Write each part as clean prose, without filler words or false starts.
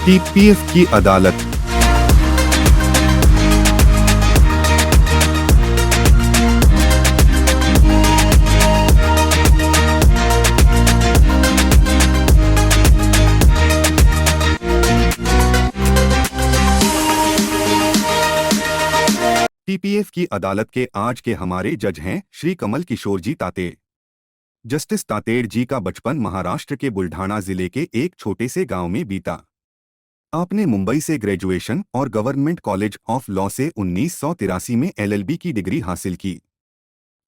TPF की अदालत। TPF की अदालत के आज के हमारे जज हैं श्री कमल किशोर जी तातेड़। जस्टिस तातेड़ जी का बचपन महाराष्ट्र के बुल्ढाना जिले के एक छोटे से गांव में बीता। आपने मुंबई से ग्रेजुएशन और गवर्नमेंट कॉलेज ऑफ लॉ से 1983 में एलएलबी की डिग्री हासिल की।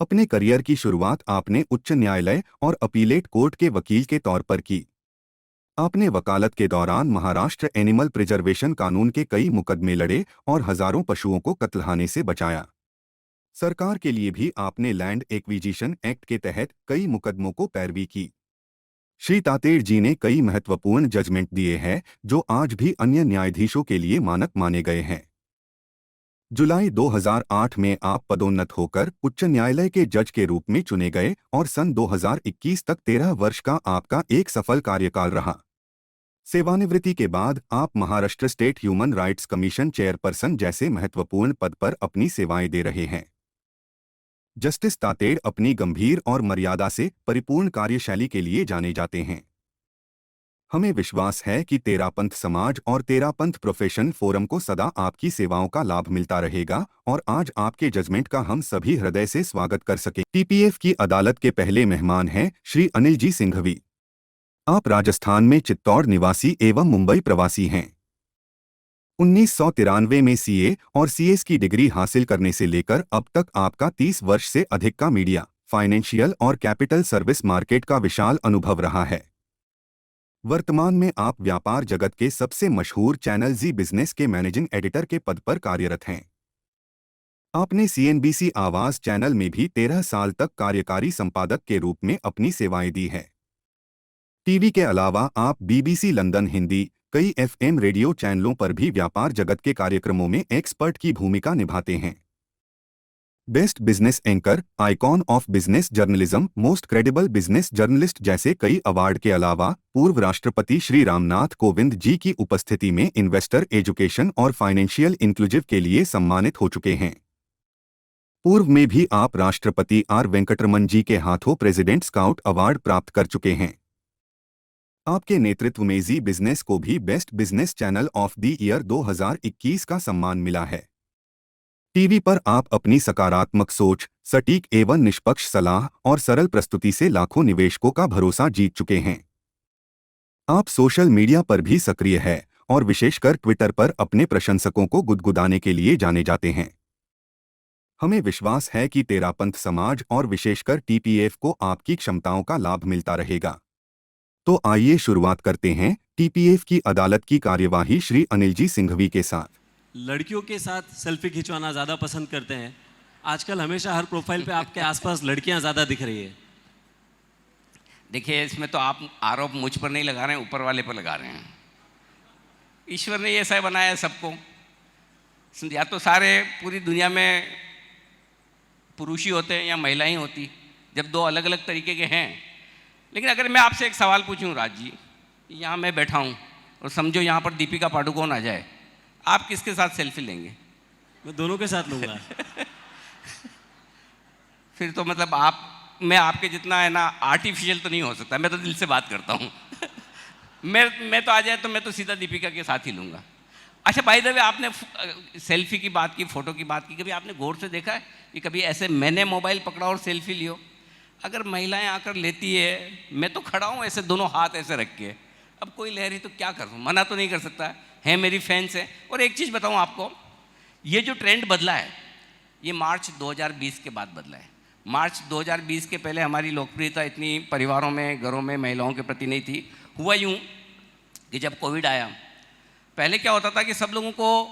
अपने करियर की शुरुआत आपने उच्च न्यायालय और अपीलेट कोर्ट के वकील के तौर पर की। आपने वकालत के दौरान महाराष्ट्र एनिमल प्रिजर्वेशन कानून के कई मुकदमे लड़े और हजारों पशुओं को कत्लखाने से बचाया। सरकार के लिए भी आपने लैंड एक्विजिशन एक्ट के तहत कई मुकदमों को पैरवी की। श्री तातेड़ जी ने कई महत्वपूर्ण जजमेंट दिए हैं जो आज भी अन्य न्यायाधीशों के लिए मानक माने गए हैं। जुलाई 2008 में आप पदोन्नत होकर उच्च न्यायालय के जज के रूप में चुने गए और सन 2021 तक 13 वर्ष का आपका एक सफल कार्यकाल रहा। सेवानिवृत्ति के बाद आप Maharashtra state human rights commission chairperson जैसे महत्वपूर्ण पद पर अपनी सेवाएं दे रहे हैं। जस्टिस तातेड़ अपनी गंभीर और मर्यादा से परिपूर्ण कार्यशैली के लिए जाने जाते हैं। हमें विश्वास है कि तेरापंथ समाज और तेरापंथ प्रोफेशन फोरम को सदा आपकी सेवाओं का लाभ मिलता रहेगा और आज आपके जजमेंट का हम सभी हृदय से स्वागत कर सकें। टीपीएफ की अदालत के पहले मेहमान हैं श्री अनिल जी सिंघवी। आप राजस्थान में चित्तौड़ निवासी एवं मुंबई प्रवासी हैं। 1993 में सीए और सीएस की डिग्री हासिल करने से लेकर अब तक आपका 30 वर्ष से अधिक का मीडिया, फाइनेंशियल और कैपिटल सर्विस मार्केट का विशाल अनुभव रहा है। वर्तमान में आप व्यापार जगत के सबसे मशहूर चैनल जी बिजनेस के मैनेजिंग एडिटर के पद पर कार्यरत हैं। आपने सीएनबीसी आवाज चैनल में भी 13 साल तक कार्यकारी संपादक के रूप में अपनी सेवाएं दी हैं। टीवी के अलावा आप बीबीसी लंदन हिंदी, कई एफएम रेडियो चैनलों पर भी व्यापार जगत के कार्यक्रमों में एक्सपर्ट की भूमिका निभाते हैं। Best business anchor, icon of business journalism, most credible business journalist जैसे कई अवार्ड के अलावा पूर्व राष्ट्रपति श्री रामनाथ कोविंद जी की उपस्थिति में इन्वेस्टर एजुकेशन और फाइनेंशियल इंक्लूजिव के लिए सम्मानित हो चुके हैं। पूर्व में भी आप राष्ट्रपति आर वेंकटरमन जी के हाथों प्रेसिडेंट स्काउट अवार्ड प्राप्त कर चुके हैं। आपके नेतृत्व में जी बिजनेस को भी best business channel of the year 2021 का सम्मान मिला है। टीवी पर आप अपनी सकारात्मक सोच, सटीक एवं निष्पक्ष सलाह और सरल प्रस्तुति से लाखों निवेशकों का भरोसा जीत चुके हैं। आप सोशल मीडिया पर भी सक्रिय हैं और विशेषकर ट्विटर पर अपने प्रशंसकों को गुदगुदाने के लिए जाने जाते हैं। हमें विश्वास है कि तेरापंथ समाज और विशेषकर टीपीएफ को आपकी क्षमताओं का लाभ मिलता रहेगा। तो आइए शुरुआत करते हैं टीपीएफ की अदालत की कार्यवाही श्री अनिल जी सिंघवी के साथ। लड़कियों के साथ सेल्फी खिंचवाना ज़्यादा पसंद करते हैं। आजकल हमेशा हर प्रोफाइल पे आपके आसपास लड़कियां ज़्यादा दिख रही है। देखिए, इसमें तो आप आरोप मुझ पर नहीं लगा रहे हैं, ऊपर वाले पर लगा रहे हैं। ईश्वर ने ऐसा बनाया है सबको, या तो सारे पूरी दुनिया में पुरुष ही होते हैं या महिला ही होती, जब दो अलग अलग तरीके के हैं। लेकिन अगर मैं आपसे एक सवाल पूछूं, राज जी, यहाँ मैं बैठा हूँ और समझो यहाँ पर दीपिका पादुकोण आ जाए, आप किसके साथ सेल्फी लेंगे? मैं दोनों के साथ लूँगा। फिर तो मतलब मैं आपके जितना है ना आर्टिफिशियल तो नहीं हो सकता, मैं तो दिल से बात करता हूँ। मैं तो आ जाए तो मैं तो सीधा दीपिका के साथ ही लूँगा। अच्छा, बाय द वे, आपने सेल्फी की बात की, फ़ोटो की बात की, कभी आपने गौर से देखा है कि कभी ऐसे मैंने मोबाइल पकड़ा और सेल्फी लियो? अगर महिलाएं आकर लेती है, मैं तो खड़ा हूँ ऐसे दोनों हाथ ऐसे रख के, अब कोई ले रही तो क्या करूँ, मना तो नहीं कर सकता है, मेरी फैंस है। और एक चीज़ बताऊँ आपको, ये जो ट्रेंड बदला है ये मार्च 2020 के बाद बदला है। मार्च 2020 के पहले हमारी लोकप्रियता इतनी परिवारों में, घरों में महिलाओं के प्रति नहीं थी। हुआ यूँ कि जब कोविड आया, पहले क्या होता था कि सब लोगों को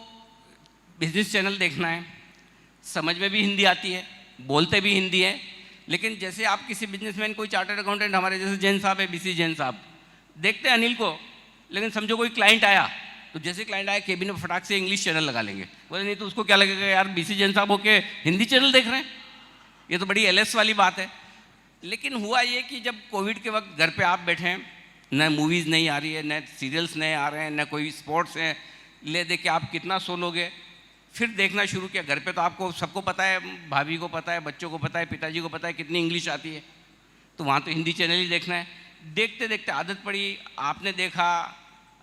बिजनेस चैनल देखना है, समझ में भी हिंदी आती है, बोलते भी हिंदी है, लेकिन जैसे आप किसी बिजनेसमैन, कोई चार्टर्ड अकाउंटेंट, हमारे जैसे जैन साहब है, बीसी जैन साहब, देखते हैं अनिल को, लेकिन समझो कोई क्लाइंट आया तो जैसे क्लाइंट आया केबिन में फटाक से इंग्लिश चैनल लगा लेंगे, बोले नहीं तो उसको क्या लगेगा, यार बीसी जैन साहब होके हिंदी चैनल देख रहे हैं, ये तो बड़ी एलएस वाली बात है। लेकिन हुआ ये कि जब कोविड के वक्त घर पे आप बैठे हैं, न मूवीज़ नहीं आ रही है, न सीरियल्स नए आ रहे हैं, न कोई स्पोर्ट्स है, ले दे के आप कितना सो लोगे। फिर देखना शुरू किया। घर पे तो आपको सबको पता है, भाभी को पता है, बच्चों को पता है, पिताजी को पता है कितनी इंग्लिश आती है, तो वहाँ तो हिंदी चैनल ही देखना है। देखते देखते आदत पड़ी। आपने देखा,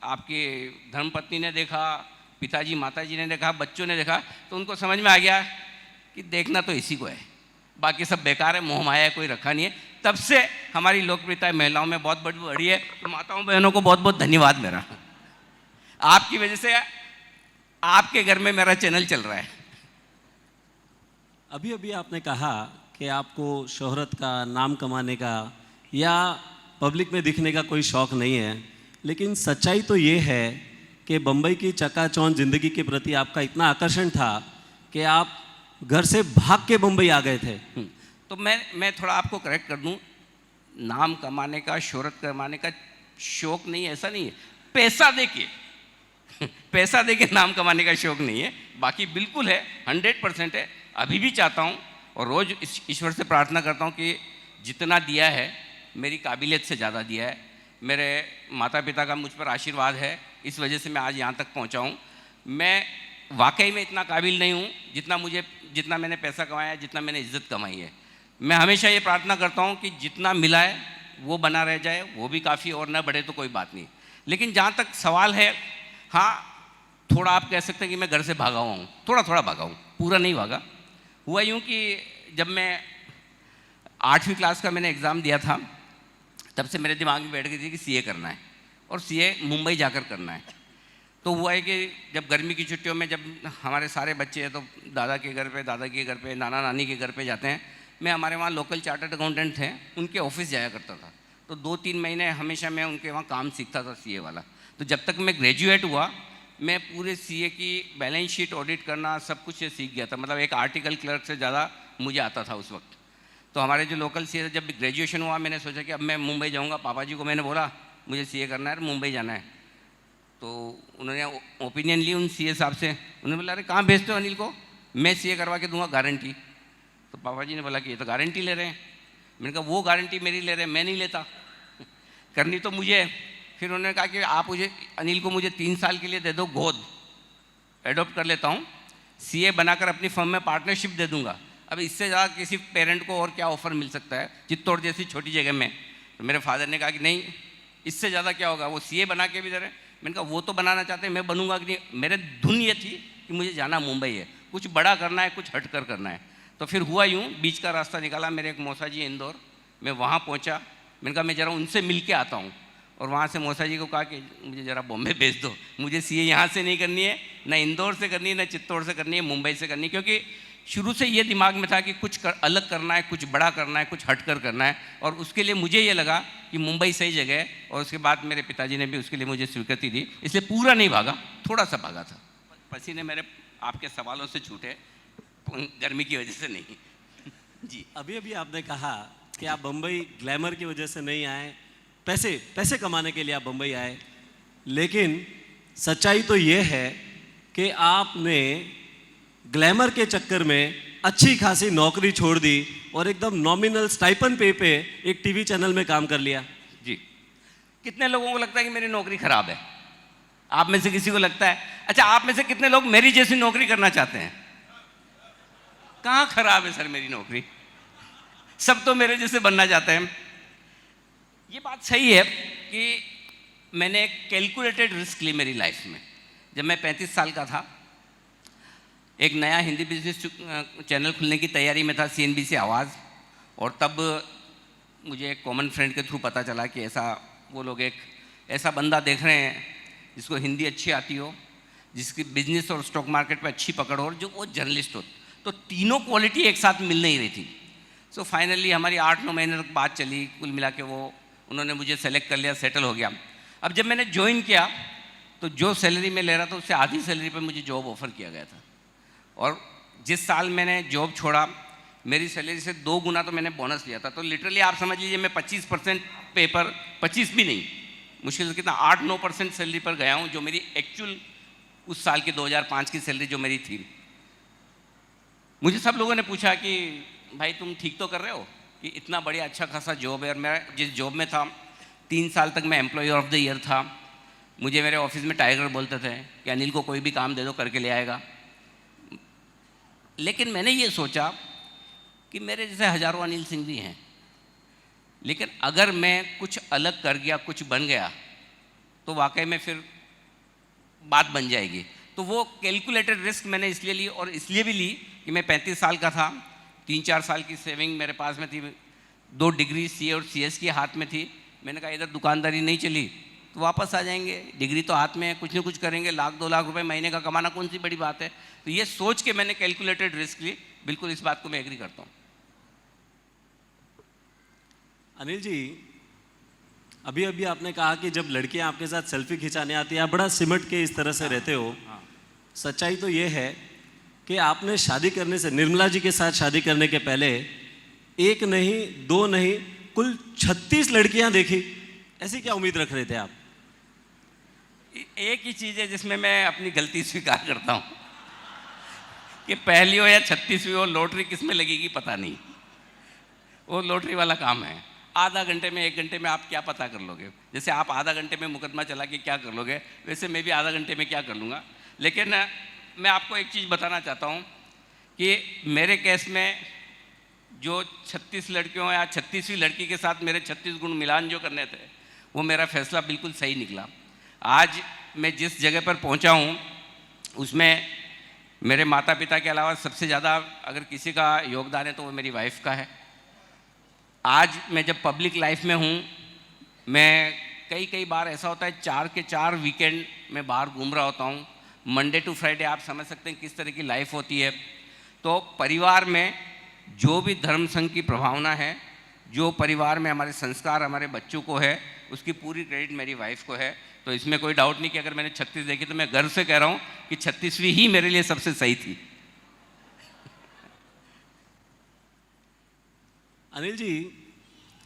आपकी धर्मपत्नी ने देखा, पिताजी माताजी ने देखा, बच्चों ने देखा, तो उनको समझ में आ गया कि देखना तो इसी को है, बाकी सब बेकार है, मोह माया है, कोई रखा नहीं है। तब से हमारी लोकप्रियता महिलाओं में बहुत बढ़ी है। तो माताओं बहनों को बहुत बहुत धन्यवाद मेरा, आपकी वजह से आपके घर में मेरा चैनल चल रहा है। अभी अभी आपने कहा कि आपको शोहरत का, नाम कमाने का या पब्लिक में दिखने का कोई शौक़ नहीं है, लेकिन सच्चाई तो ये है कि बम्बई की चकाचौंध ज़िंदगी के प्रति आपका इतना आकर्षण था कि आप घर से भाग के बम्बई आ गए थे। तो मैं थोड़ा आपको करेक्ट कर दूं, नाम कमाने का, शोहरत कमाने का शौक़ नहीं है, ऐसा नहीं है। पैसा देके पैसा देके नाम कमाने का शौक़ नहीं है, बाकी बिल्कुल है, 100% है। अभी भी चाहता हूँ और रोज़ ईश्वर से प्रार्थना करता हूँ कि जितना दिया है मेरी काबिलियत से ज़्यादा दिया है। मेरे माता पिता का मुझ पर आशीर्वाद है, इस वजह से मैं आज यहाँ तक पहुँचा हूँ। मैं वाकई में इतना काबिल नहीं हूँ जितना मैंने पैसा कमाया है, जितना मैंने इज्जत कमाई है। मैं हमेशा ये प्रार्थना करता हूँ कि जितना मिला है वो बना रह जाए, वो भी काफ़ी, और ना बढ़े तो कोई बात नहीं। लेकिन जहाँ तक सवाल है, हाँ थोड़ा आप कह सकते हैं कि मैं घर से भागा हुआ हूँ, थोड़ा भागा हूँ, पूरा नहीं भागा। हुआ यूँ कि जब मैं 8वीं क्लास का मैंने एग्ज़ाम दिया था, तब से मेरे दिमाग में बैठ गई थी कि सीए करना है, और सीए मुंबई जाकर करना है। तो हुआ है कि जब गर्मी की छुट्टियों में जब हमारे सारे बच्चे हैं तो दादा के घर पे, दादा के घर पे, नाना नानी के घर पे जाते हैं। मैं हमारे वहाँ लोकल चार्टर्ड अकाउंटेंट थे, उनके ऑफिस जाया करता था। तो 2-3 महीने हमेशा मैं उनके वहाँ काम सीखता था सीए वाला। तो जब तक मैं ग्रेजुएट हुआ, मैं पूरे सीए की बैलेंस शीट ऑडिट करना सब कुछ सीख गया था। मतलब एक आर्टिकल क्लर्क से ज़्यादा मुझे आता था उस वक्त। तो हमारे जो लोकल सीए, जब ग्रेजुएशन हुआ, मैंने सोचा कि अब मैं मुंबई जाऊँगा। पापा जी को मैंने बोला मुझे सीए करना है, मुंबई जाना है। तो उन्होंने ओपिनियन ली उन सीए साहब से। उन्होंने बोला अरे कहाँ भेजते हो अनिल को, मैं सीए करवा के दूंगा गारंटी। तो पापा जी ने बोला कि ये तो गारंटी ले रहे हैं। मैंने कहा वो गारंटी मेरी ले रहे हैं, मैं नहीं लेता, करनी तो मुझे है। फिर उन्होंने कहा कि आप मुझे, अनिल को मुझे 3 साल के लिए दे दो, गोद एडॉप्ट कर लेता हूँ, सीए बनाकर अपनी फर्म में पार्टनरशिप दे दूंगा। अब इससे ज़्यादा किसी पेरेंट को और क्या ऑफर मिल सकता है चित्तौड़ जैसी छोटी जगह में। तो मेरे फादर ने कहा कि नहीं, इससे ज़्यादा क्या होगा, वो सीए बना के भी दे रहे हैं। मैंने कहा वो तो बनाना चाहते हैं, मैं बनूंगा कि नहीं। मेरे धुन ये थी कि मुझे जाना मुंबई है, कुछ बड़ा करना है, कुछ हट कर करना है। तो फिर हुआ यूँ, बीच का रास्ता निकाला। मेरे एक मौसा जी इंदौर, मैं वहाँ पहुँचा। मैंने कहा मैं ज़रा उनसे मिल के आता हूँ। और वहाँ से मौसा जी को कहा कि मुझे ज़रा बॉम्बे भेज दो, मुझे सीए यहाँ से नहीं करनी है, ना इंदौर से करनी है, ना चित्तौड़ से करनी है, मुंबई से करनी है। क्योंकि शुरू से ये दिमाग में था कि कुछ अलग करना है, कुछ बड़ा करना है, कुछ हटकर करना है। और उसके लिए मुझे ये लगा कि मुंबई सही जगह है। और उसके बाद मेरे पिताजी ने भी उसके लिए मुझे स्वीकृति दी, इसलिए पूरा नहीं भागा, थोड़ा सा भागा था। पसीने मेरे आपके सवालों से छूटे, गर्मी की वजह से नहीं। जी, अभी अभी आपने कहा कि आप बम्बई ग्लैमर की वजह से नहीं आए, पैसे कमाने के लिए आप बम्बई आए। लेकिन सच्चाई तो ये है कि आपने ग्लैमर के चक्कर में अच्छी खासी नौकरी छोड़ दी और एकदम नॉमिनल स्टाइपन पे एक टीवी चैनल में काम कर लिया। जी, कितने लोगों को लगता है कि मेरी नौकरी खराब है? आप में से किसी को लगता है? अच्छा, आप में से कितने लोग मेरी जैसी नौकरी करना चाहते हैं? कहाँ खराब है सर मेरी नौकरी, सब तो मेरे जैसे बनना चाहते हैं। ये बात सही है कि मैंने एक कैलकुलेटेड रिस्क ली मेरी लाइफ में। जब मैं 35 साल का था, एक नया हिंदी बिजनेस चैनल खुलने की तैयारी में था, CNBC आवाज़। और तब मुझे एक कॉमन फ्रेंड के थ्रू पता चला कि वो लोग एक ऐसा बंदा देख रहे हैं जिसको हिंदी अच्छी आती हो, जिसकी बिजनेस और स्टॉक मार्केट पे अच्छी पकड़ हो, और जो वो जर्नलिस्ट हो। तो तीनों क्वालिटी एक साथ मिल नहीं रही थी। सो फाइनली हमारी 8-9 महीने तक बात चली, कुल मिला के उन्होंने मुझे सेलेक्ट कर लिया, सेटल हो गया। अब जब मैंने ज्वाइन किया तो जो सैलरी मैं ले रहा था उससे आधी सैलरी पे मुझे जॉब ऑफर किया गया था। और जिस साल मैंने जॉब छोड़ा, मेरी सैलरी से 2 गुना तो मैंने बोनस लिया था। तो लिटरली आप समझ लीजिए मैं 25% पे पर, 25 भी नहीं, मुश्किल से कितना 8-9% सैलरी पर गया हूँ, जो मेरी एक्चुअल उस साल की 2005 की सैलरी जो मेरी थी। मुझे सब लोगों ने पूछा कि भाई तुम ठीक तो कर रहे हो कि इतना बढ़िया अच्छा खासा जॉब है। और मैं जिस जॉब में था 3 साल तक मैं एम्प्लॉय ऑफ द ईयर था। मुझे मेरे ऑफिस में टाइगर बोलते थे कि अनिल को कोई भी काम दे दो करके ले आएगा। लेकिन मैंने ये सोचा कि मेरे जैसे हजारों अनिल सिंह भी हैं, लेकिन अगर मैं कुछ अलग कर गया, कुछ बन गया, तो वाकई में फिर बात बन जाएगी। तो वो कैलकुलेटेड रिस्क मैंने इसलिए ली, और इसलिए भी ली कि मैं 35 साल का था, 3-4 साल की सेविंग मेरे पास में थी, 2 डिग्री सी और CS की हाथ में थी। मैंने कहा इधर दुकानदारी नहीं चली तो वापस आ जाएंगे, डिग्री तो हाथ में है, कुछ न कुछ करेंगे, 1-2 लाख रुपए महीने का कमाना कौन सी बड़ी बात है। तो ये सोच के मैंने कैलकुलेटेड रिस्क ली। बिल्कुल इस बात को मैं एग्री करता हूँ। अनिल जी, अभी अभी आपने कहा कि जब लड़कियां आपके साथ सेल्फी खिंचाने आती है आप बड़ा सिमट के इस तरह से रहते हो। सच्चाई तो ये है कि आपने शादी करने से, निर्मला जी के साथ शादी करने के पहले 1 नहीं 2 नहीं कुल 36 लड़कियां देखी। ऐसी क्या उम्मीद रख रहे थे आप? एक ही चीज़ है जिसमें मैं अपनी गलती स्वीकार करता हूँ कि पहली हो या 36वीं हो, लॉटरी किस में लगेगी पता नहीं। वो लॉटरी वाला काम है। आधा घंटे में 1 घंटे में आप क्या पता कर लोगे। जैसे आप आधा घंटे में मुकदमा चला के क्या कर लोगे, वैसे मैं भी आधा घंटे में क्या कर लूँगा। लेकिन मैं आपको एक चीज़ बताना चाहता हूँ कि मेरे केस में जो 36 लड़कियों या 36वीं लड़की के साथ मेरे 36 गुण मिलान जो करने थे, वो मेरा फैसला बिल्कुल सही निकला। आज मैं जिस जगह पर पहुँचा हूँ उसमें मेरे माता पिता के अलावा सबसे ज़्यादा अगर किसी का योगदान है तो वो मेरी वाइफ का है। आज मैं जब पब्लिक लाइफ में हूँ, मैं कई बार ऐसा होता है 4 के 4 वीकेंड में बाहर घूम रहा होता हूँ। मंडे टू फ्राइडे आप समझ सकते हैं किस तरह की लाइफ होती है। तो परिवार में जो भी धर्म संघ की प्रभावना है, जो परिवार में हमारे संस्कार हमारे बच्चों को है, उसकी पूरी क्रेडिट मेरी वाइफ को है। तो इसमें कोई डाउट नहीं कि अगर मैंने 36 देखी तो मैं गर्व से कह रहा हूँ कि 36वीं ही मेरे लिए सबसे सही थी। अनिल जी,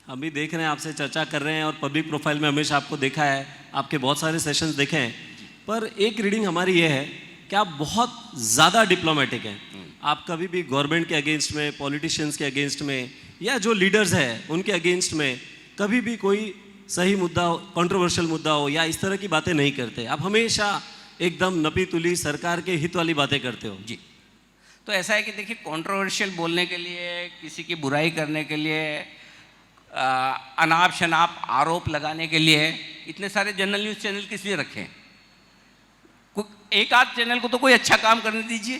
हम भी देख रहे हैं, आपसे चर्चा कर रहे हैं और पब्लिक प्रोफाइल में हमेशा आपको देखा है, आपके बहुत सारे सेशंस देखे हैं, पर एक रीडिंग हमारी ये है कि आप बहुत ज़्यादा डिप्लोमेटिक हैं। आप कभी भी गवर्नमेंट के अगेंस्ट में, पॉलिटिशियंस के अगेंस्ट में, या जो लीडर्स हैं उनके अगेंस्ट में कभी भी कोई सही मुद्दा हो, कंट्रोवर्शियल मुद्दा हो या इस तरह की बातें नहीं करते। आप हमेशा एकदम नपी तुली सरकार के हित वाली बातें करते हो। जी, तो ऐसा है कि देखिए, कंट्रोवर्शियल बोलने के लिए, किसी की बुराई करने के लिए, अनाप शनाप आरोप लगाने के लिए इतने सारे जनरल न्यूज़ चैनल किस लिए रखें? एक आध चैनल को तो कोई अच्छा काम करने दीजिए,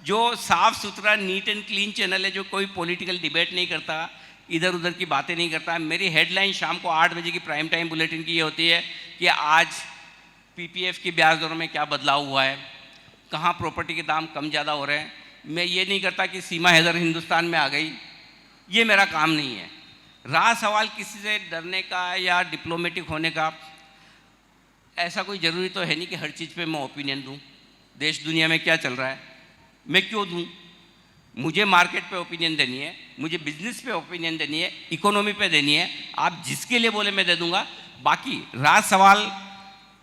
जो साफ सुथरा नीट एंड क्लीन चैनल है, जो कोई पॉलिटिकल डिबेट नहीं करता, इधर उधर की बातें नहीं करता। मेरी हेडलाइन शाम को 8 बजे की प्राइम टाइम बुलेटिन की ये होती है कि आज PPF की ब्याज दरों में क्या बदलाव हुआ है, कहाँ प्रॉपर्टी के दाम कम ज़्यादा हो रहे हैं। मैं ये नहीं करता कि सीमा हैदर हिंदुस्तान में आ गई, ये मेरा काम नहीं है। रहा सवाल किसी से डरने का या डिप्लोमेटिक होने का, ऐसा कोई ज़रूरी तो है नहीं कि हर चीज़ पे मैं ओपिनियन दूँ। देश दुनिया में क्या चल रहा है मैं क्यों दूँ? मुझे मार्केट पे ओपिनियन देनी है, मुझे बिजनेस पे ओपिनियन देनी है, इकोनॉमी पे देनी है। आप जिसके लिए बोले मैं दे दूँगा। बाकी रहा सवाल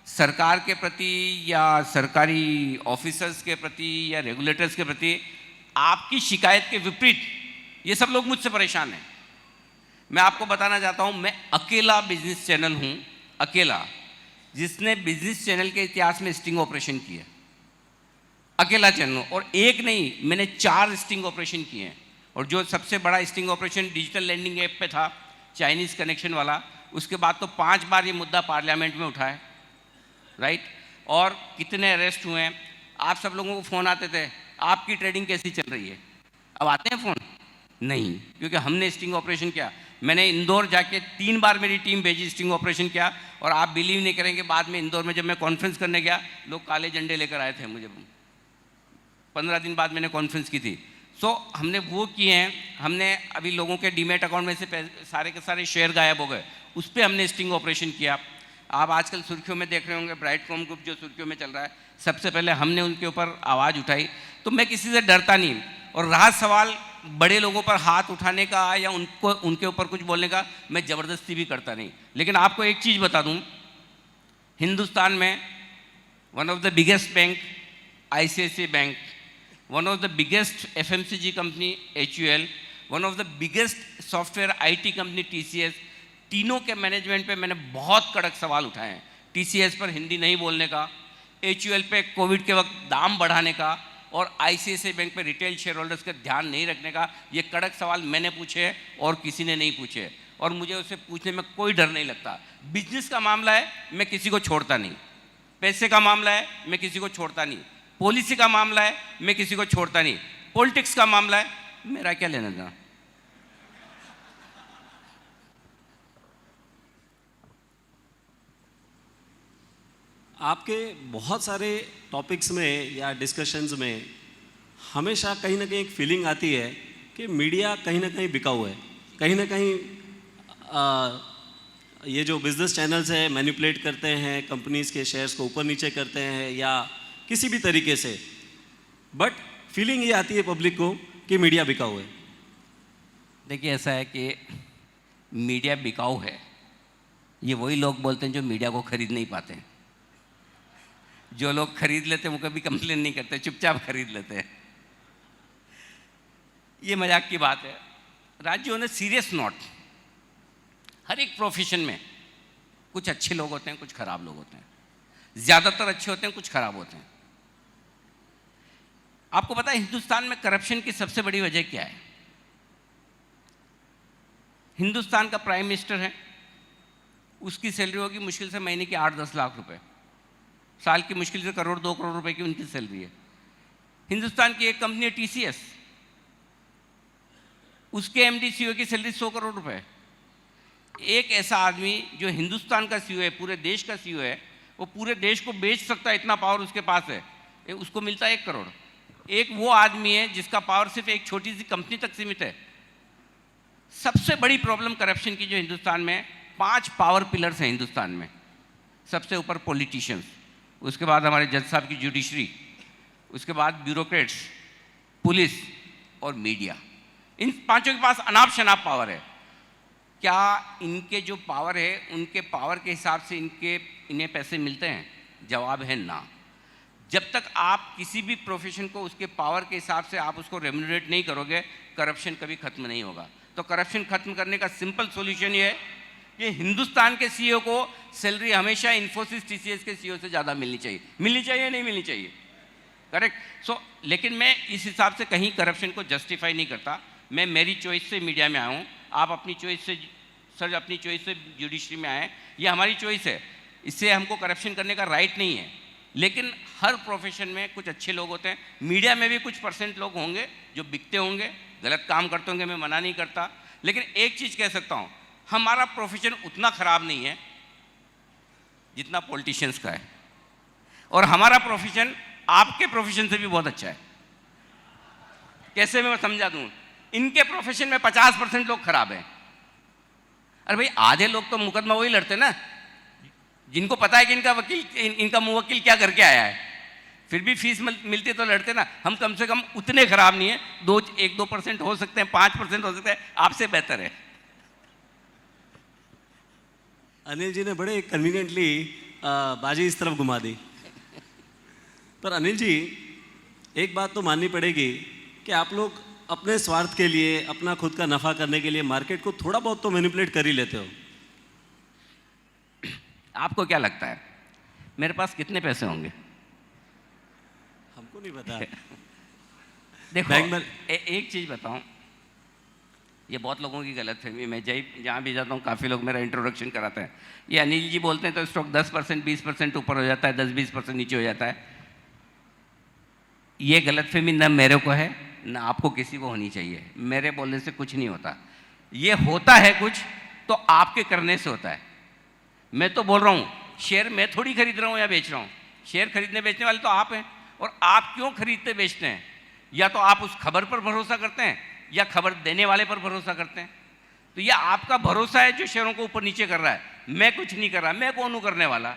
सरकार के प्रति या सरकारी ऑफिसर्स के प्रति या रेगुलेटर्स के प्रति, आपकी शिकायत के विपरीत ये सब लोग मुझसे परेशान हैं। मैं आपको बताना चाहता हूँ, मैं अकेला बिजनेस चैनल हूँ, अकेला, जिसने बिजनेस चैनल के इतिहास में स्टिंग ऑपरेशन किया। अकेला चैनल, और एक नहीं, मैंने 4 स्टिंग ऑपरेशन किए हैं। और जो सबसे बड़ा sting operation digital lending app पे था, चाइनीज़ कनेक्शन वाला, उसके बाद तो 5 बार ये मुद्दा पार्लियामेंट में उठा है, राइट। और कितने अरेस्ट हुए हैं। आप सब लोगों को फ़ोन आते थे, आपकी ट्रेडिंग कैसी चल रही है? अब आते हैं फ़ोन? नहीं, क्योंकि हमने स्टिंग ऑपरेशन किया। मैंने इंदौर जाके 3 बार मेरी टीम भेजी, स्टिंग ऑपरेशन किया। और आप बिलीव नहीं करेंगे, बाद में इंदौर में जब मैं कॉन्फ्रेंस करने गया, लोग काले झंडे लेकर आए थे मुझे। 15 दिन बाद मैंने कॉन्फ्रेंस की थी। सो हमने वो किए हैं। हमने अभी लोगों के डीमेट अकाउंट में से सारे के सारे शेयर गायब हो गए, उस पर हमने स्टिंग ऑपरेशन किया। आप आजकल सुर्खियों में देख रहे होंगे, ब्राइटकॉम ग्रुप जो सुर्खियों में चल रहा है, सबसे पहले हमने उनके ऊपर आवाज़ उठाई। तो मैं किसी से डरता नहीं। और रहा सवाल बड़े लोगों पर हाथ उठाने का या उनके ऊपर कुछ बोलने का, मैं ज़बरदस्ती भी करता नहीं। लेकिन आपको एक चीज़ बता दूं, हिंदुस्तान में one of the biggest bank ICICI bank, one of the biggest FMCG company HUL, one of the biggest software IT company TCS, तीनों के मैनेजमेंट पे मैंने बहुत कड़क सवाल उठाए हैं। टीसीएस पर हिंदी नहीं बोलने का, एचयूएल पे कोविड के वक्त दाम बढ़ाने का, और आईसीआईसीआई बैंक पे रिटेल शेयर होल्डर्स का ध्यान नहीं रखने का। ये कड़क सवाल मैंने पूछे हैं और किसी ने नहीं पूछे, और मुझे उसे पूछने में कोई डर नहीं लगता। बिजनेस का मामला है, मैं किसी को छोड़ता नहीं। पैसे का मामला है, मैं किसी को छोड़ता नहीं। पॉलिसी का मामला है, मैं किसी को छोड़ता नहीं। पॉलिटिक्स का मामला है, मेरा क्या लेना देना। आपके बहुत सारे टॉपिक्स में या डिस्कशंस में हमेशा कहीं ना कहीं एक फीलिंग आती है कि मीडिया कहीं ना कहीं बिकाऊ है, कहीं ना कहीं ये जो बिजनेस चैनल्स है मैनिपुलेट करते हैं, कंपनीज के शेयर्स को ऊपर नीचे करते हैं या किसी भी तरीके से, बट फीलिंग ये आती है पब्लिक को कि मीडिया बिकाऊ है। देखिए, ऐसा है कि मीडिया बिकाऊ है, ये वही लोग बोलते हैं जो मीडिया को खरीद नहीं पाते हैं। जो लोग खरीद लेते हैं वो कभी कंप्लेन नहीं करते, चुपचाप खरीद लेते हैं। ये मजाक की बात है। राज्यों ने सीरियस नोट, हर एक प्रोफेशन में कुछ अच्छे लोग होते हैं, कुछ खराब लोग होते हैं। ज़्यादातर अच्छे होते हैं, कुछ खराब होते हैं। आपको पता है हिंदुस्तान में करप्शन की सबसे बड़ी वजह क्या है? हिंदुस्तान का प्राइम मिनिस्टर है, उसकी सैलरी होगी मुश्किल से महीने की 8-10 लाख रुपए, साल की मुश्किल से 1-2 करोड़ रुपए की उनकी सैलरी है। हिंदुस्तान की एक कंपनी है टीसीएस, उसके एमडी सीईओ की सैलरी 100 करोड़ रुपए है। एक ऐसा आदमी जो हिंदुस्तान का सीईओ है, पूरे देश का सीईओ है, वो पूरे देश को बेच सकता है, इतना पावर उसके पास है, उसको मिलता है 1 करोड़। एक वो आदमी है जिसका पावर सिर्फ एक छोटी सी कंपनी तक सीमित है। सबसे बड़ी प्रॉब्लम करप्शन की जो हिंदुस्तान में 5 पावर पिलर्स हैं हिंदुस्तान में। सबसे ऊपर पॉलिटिशियंस, उसके बाद हमारे जज साहब की जुडिशरी, उसके बाद ब्यूरोक्रेट्स, पुलिस और मीडिया। इन पांचों के पास अनाप शनाप पावर है। क्या इनके जो पावर है उनके पावर के हिसाब से इन्हें पैसे मिलते हैं? जवाब है ना। जब तक आप किसी भी प्रोफेशन को उसके पावर के हिसाब से आप उसको रेम्यूनरेट नहीं करोगे, करप्शन कभी खत्म नहीं होगा। तो करप्शन खत्म करने का सिंपल सॉल्यूशन ये है कि हिंदुस्तान के सीईओ को सैलरी हमेशा इन्फोसिस टीसीएस के सीईओ से ज़्यादा मिलनी चाहिए। मिलनी चाहिए, नहीं मिलनी चाहिए? करेक्ट। सो लेकिन मैं इस हिसाब से कहीं करप्शन को जस्टिफाई नहीं करता। मैं मेरी चॉइस से मीडिया में आया हूँ, आप अपनी चॉइस से, सर अपनी चॉइस से जुडिशरी में आए, ये हमारी चॉइस है। इससे हमको करप्शन करने का राइट नहीं है। लेकिन हर प्रोफेशन में कुछ अच्छे लोग होते हैं, मीडिया में भी कुछ % लोग होंगे जो बिकते होंगे, गलत काम करते होंगे, मैं मना नहीं करता। लेकिन एक चीज़ कह सकता हूँ, हमारा प्रोफेशन उतना खराब नहीं है जितना पॉलिटिशियंस का है, और हमारा प्रोफेशन आपके प्रोफेशन से भी बहुत अच्छा है। कैसे मैं समझा दूँ? इनके प्रोफेशन में 50% लोग खराब हैं। अरे भाई, आधे लोग तो मुकदमा वही लड़ते ना जिनको पता है कि इनका मुवक्किल क्या करके आया है, फिर भी फीस मिलती तो लड़ते ना। हम कम से कम उतने खराब नहीं है, 1-2% हो सकते हैं, 5% हो सकते हैं, आपसे बेहतर है। अनिल जी ने बड़े कन्वीनियंटली बाजी इस तरफ घुमा दी। पर अनिल जी, एक बात तो माननी पड़ेगी कि आप लोग अपने स्वार्थ के लिए, अपना खुद का नफा करने के लिए मार्केट को थोड़ा बहुत तो मैनिपुलेट कर ही लेते हो। आपको क्या लगता है मेरे पास कितने पैसे होंगे? हमको नहीं पता। देखो, बैंक में एक चीज़ बताऊं, ये बहुत लोगों की गलत फहमी। मैं जहाँ भी जाता हूँ काफ़ी लोग मेरा इंट्रोडक्शन कराते हैं, ये अनिल जी बोलते हैं तो स्टॉक 10% 20% ऊपर हो जाता है, 10-20% नीचे हो जाता है। ये गलत फहमी न मेरे को है न आपको किसी को होनी चाहिए। मेरे बोलने से कुछ नहीं होता, ये होता है कुछ तो आपके करने से होता है। मैं तो बोल रहा हूँ, शेयर मैं थोड़ी खरीद रहा हूँ या बेच रहा हूँ, शेयर खरीदने बेचने वाले तो आप हैं। और आप क्यों खरीदते बेचते हैं? या तो आप उस खबर पर भरोसा करते हैं या खबर देने वाले पर भरोसा करते हैं। तो ये आपका भरोसा है जो शेयरों को ऊपर नीचे कर रहा है। मैं कुछ नहीं कर रहा, मैं कौन हूँ करने वाला।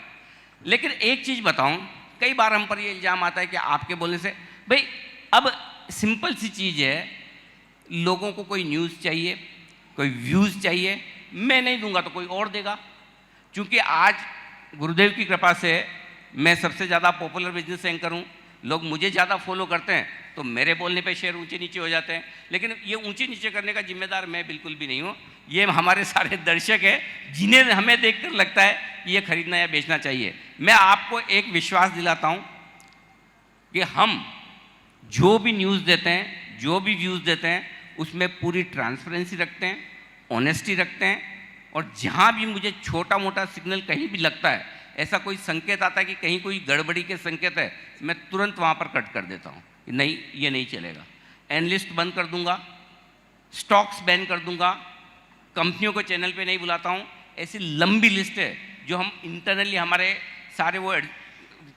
लेकिन एक चीज़ बताऊँ, कई बार हम पर ये इल्ज़ाम आता है कि आपके बोलने से, भाई अब सिंपल सी चीज़ है, लोगों को कोई न्यूज़ चाहिए, कोई व्यूज़ चाहिए, मैं नहीं दूंगा तो कोई और देगा। क्योंकि आज गुरुदेव की कृपा से मैं सबसे ज़्यादा पॉपुलर बिजनेस एंकर हूँ, लोग मुझे ज़्यादा फॉलो करते हैं तो मेरे बोलने पे शेयर ऊंचे नीचे हो जाते हैं, लेकिन ये ऊंचे नीचे करने का जिम्मेदार मैं बिल्कुल भी नहीं हूँ। ये हमारे सारे दर्शक हैं जिन्हें हमें देखकर लगता है कि ये खरीदना या बेचना चाहिए। मैं आपको एक विश्वास दिलाता हूँ कि हम जो भी न्यूज़ देते हैं, जो भी व्यूज़ देते हैं, उसमें पूरी ट्रांसपेरेंसी रखते हैं, ऑनेस्टी रखते हैं, और जहाँ भी मुझे छोटा मोटा सिग्नल कहीं भी लगता है, ऐसा कोई संकेत आता है कि कहीं कोई गड़बड़ी के संकेत है, मैं तुरंत वहाँ पर कट कर देता हूँ, नहीं ये नहीं चलेगा। एनालिस्ट बंद कर दूंगा, स्टॉक्स बैन कर दूंगा, कंपनियों को चैनल पे नहीं बुलाता हूँ। ऐसी लंबी लिस्ट है जो हम इंटरनली हमारे सारे वो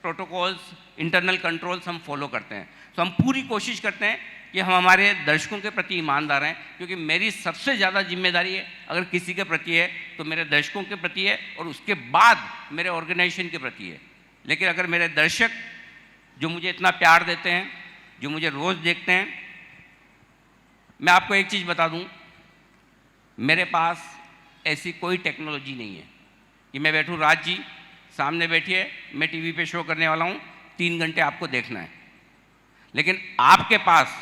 प्रोटोकॉल्स, इंटरनल कंट्रोल्स हम फॉलो करते हैं। तो हम पूरी कोशिश करते हैं कि हम हमारे दर्शकों के प्रति ईमानदार हैं, क्योंकि मेरी सबसे ज़्यादा जिम्मेदारी है अगर किसी के प्रति है तो मेरे दर्शकों के प्रति है, और उसके बाद मेरे ऑर्गेनाइजेशन के प्रति है। लेकिन अगर मेरे दर्शक जो मुझे इतना प्यार देते हैं, जो मुझे रोज़ देखते हैं, मैं आपको एक चीज़ बता दूं, मेरे पास ऐसी कोई टेक्नोलॉजी नहीं है कि मैं बैठूं, राज जी सामने बैठिए, मैं टीवी पे शो करने वाला हूं, 3 घंटे आपको देखना है। लेकिन आपके पास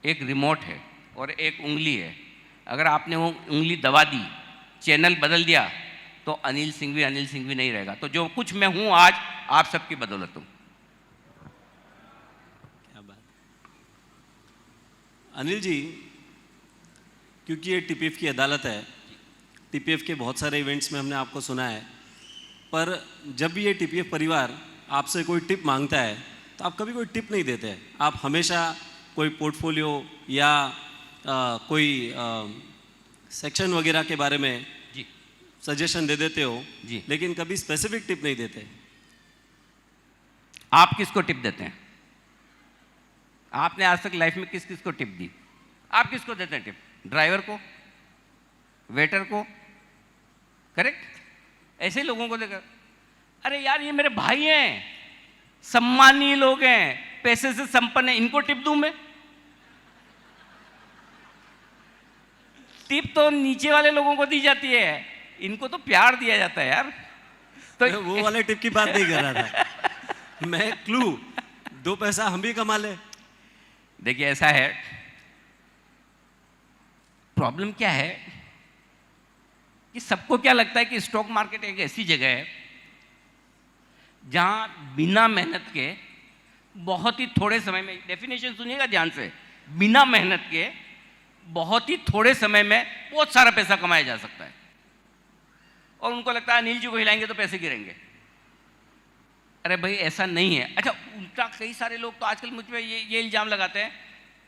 एक रिमोट है और एक उंगली है, अगर आपने वो उंगली दबा दी, चैनल बदल दिया, तो अनिल सिंघवी नहीं रहेगा। तो जो कुछ मैं हूं आज, आप सबकी बदौलत हूं। क्या बात। अनिल जी, क्योंकि ये टीपीएफ की अदालत है, टीपीएफ के बहुत सारे इवेंट्स में हमने आपको सुना है, पर जब भी ये टीपीएफ परिवार आपसे कोई टिप मांगता है तो आप कभी कोई टिप नहीं देते हैं। आप हमेशा कोई पोर्टफोलियो या कोई सेक्शन वगैरह के बारे में जी सजेशन दे देते हो जी, लेकिन कभी स्पेसिफिक टिप नहीं देते। आप किसको टिप देते हैं? आपने आज तक लाइफ में किस किस को टिप दी? आप किसको देते हैं टिप? ड्राइवर को, वेटर को, करेक्ट? ऐसे लोगों को देकर, अरे यार ये मेरे भाई हैं, सम्मानीय लोग हैं, पैसे से संपन्न है, इनको टिप दूं मैं? टिप तो नीचे वाले लोगों को दी जाती है, इनको तो प्यार दिया जाता है यार। तो मैं वो वाले टिप की बात नहीं कर रहा था, मैं क्लू, 2 पैसा हम भी कमा ले। देखिए ऐसा है, प्रॉब्लम क्या है कि सबको क्या लगता है कि स्टॉक मार्केट एक ऐसी जगह है जहां बिना मेहनत के बहुत ही थोड़े समय में, डेफिनेशन सुनिएगा ध्यान से, बिना मेहनत के बहुत ही थोड़े समय में बहुत सारा पैसा कमाया जा सकता है। और उनको लगता है अनिल जी को हिलाएंगे तो पैसे गिरेंगे। अरे भाई ऐसा नहीं है। अच्छा, उल्टा कई सारे लोग तो आजकल मुझ पर ये इल्जाम लगाते हैं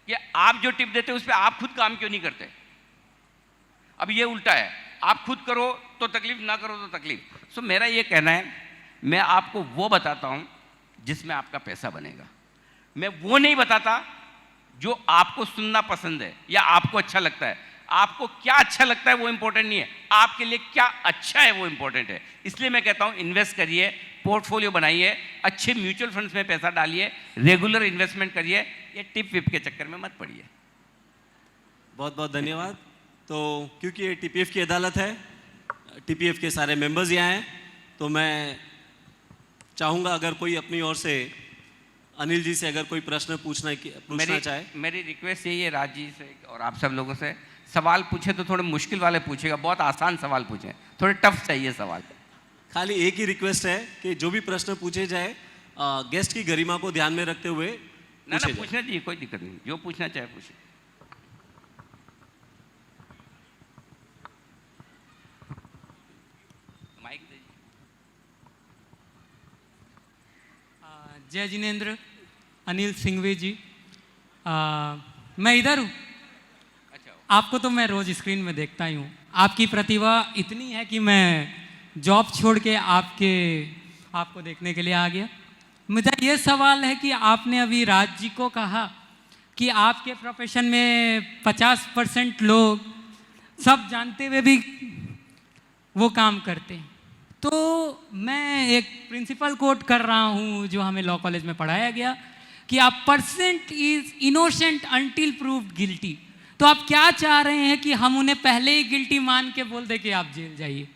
कि आप जो टिप देते हैं उस पर आप खुद काम क्यों नहीं करते। अब ये उल्टा है, आप खुद करो तो तकलीफ, ना करो तो तकलीफ। सो मेरा ये कहना है, मैं आपको वो बताता हूं जिसमें आपका पैसा बनेगा। मैं वो नहीं बताता जो आपको सुनना पसंद है या आपको अच्छा लगता है। आपको क्या अच्छा लगता है वो इंपॉर्टेंट नहीं है, आपके लिए क्या अच्छा है वो इंपॉर्टेंट है। इसलिए मैं कहता हूं इन्वेस्ट करिए, पोर्टफोलियो बनाइए, अच्छे म्यूचुअल फंड्स में पैसा डालिए, रेगुलर इन्वेस्टमेंट करिए, ये टिप विप के चक्कर में मत पड़िए। बहुत बहुत धन्यवाद। तो क्योंकि ये टीपीएफ की अदालत है, टीपीएफ के सारे मेंबर्स यहाँ हैं, तो मैं चाहूँगा अगर कोई अपनी ओर से अनिल जी से अगर कोई प्रश्न पूछना चाहे। मेरी रिक्वेस्ट यही है राज जी से और आप सब लोगों से, सवाल पूछे तो थोड़े मुश्किल वाले पूछेगा, बहुत आसान सवाल पूछें, थोड़े टफ चाहिए सवाल। खाली एक ही रिक्वेस्ट है कि जो भी प्रश्न पूछे जाए गेस्ट की गरिमा को ध्यान में रखते हुए ना पूछना चाहिए, कोई दिक्कत नहीं, जो पूछना चाहे पूछे। माइक दीजिए। जय जिनेंद्र, अनिल सिंघवी जी, मैं इधर हूँ। अच्छा, आपको तो मैं रोज स्क्रीन में देखता ही हूँ। आपकी प्रतिभा इतनी है कि मैं जॉब छोड़ के आपको देखने के लिए आ गया। मुझे ये सवाल है कि आपने अभी राज जी को कहा कि आपके प्रोफेशन में 50% लोग सब जानते हुए भी वो काम करते हैं। तो मैं एक प्रिंसिपल कोट कर रहा हूँ जो हमें लॉ कॉलेज में पढ़ाया गया कि आप percent is innocent until proved guilty. तो आप क्या चाह रहे हैं कि हम उन्हें पहले ही गिल्टी मान के बोल दे कि आप जेल जाइए?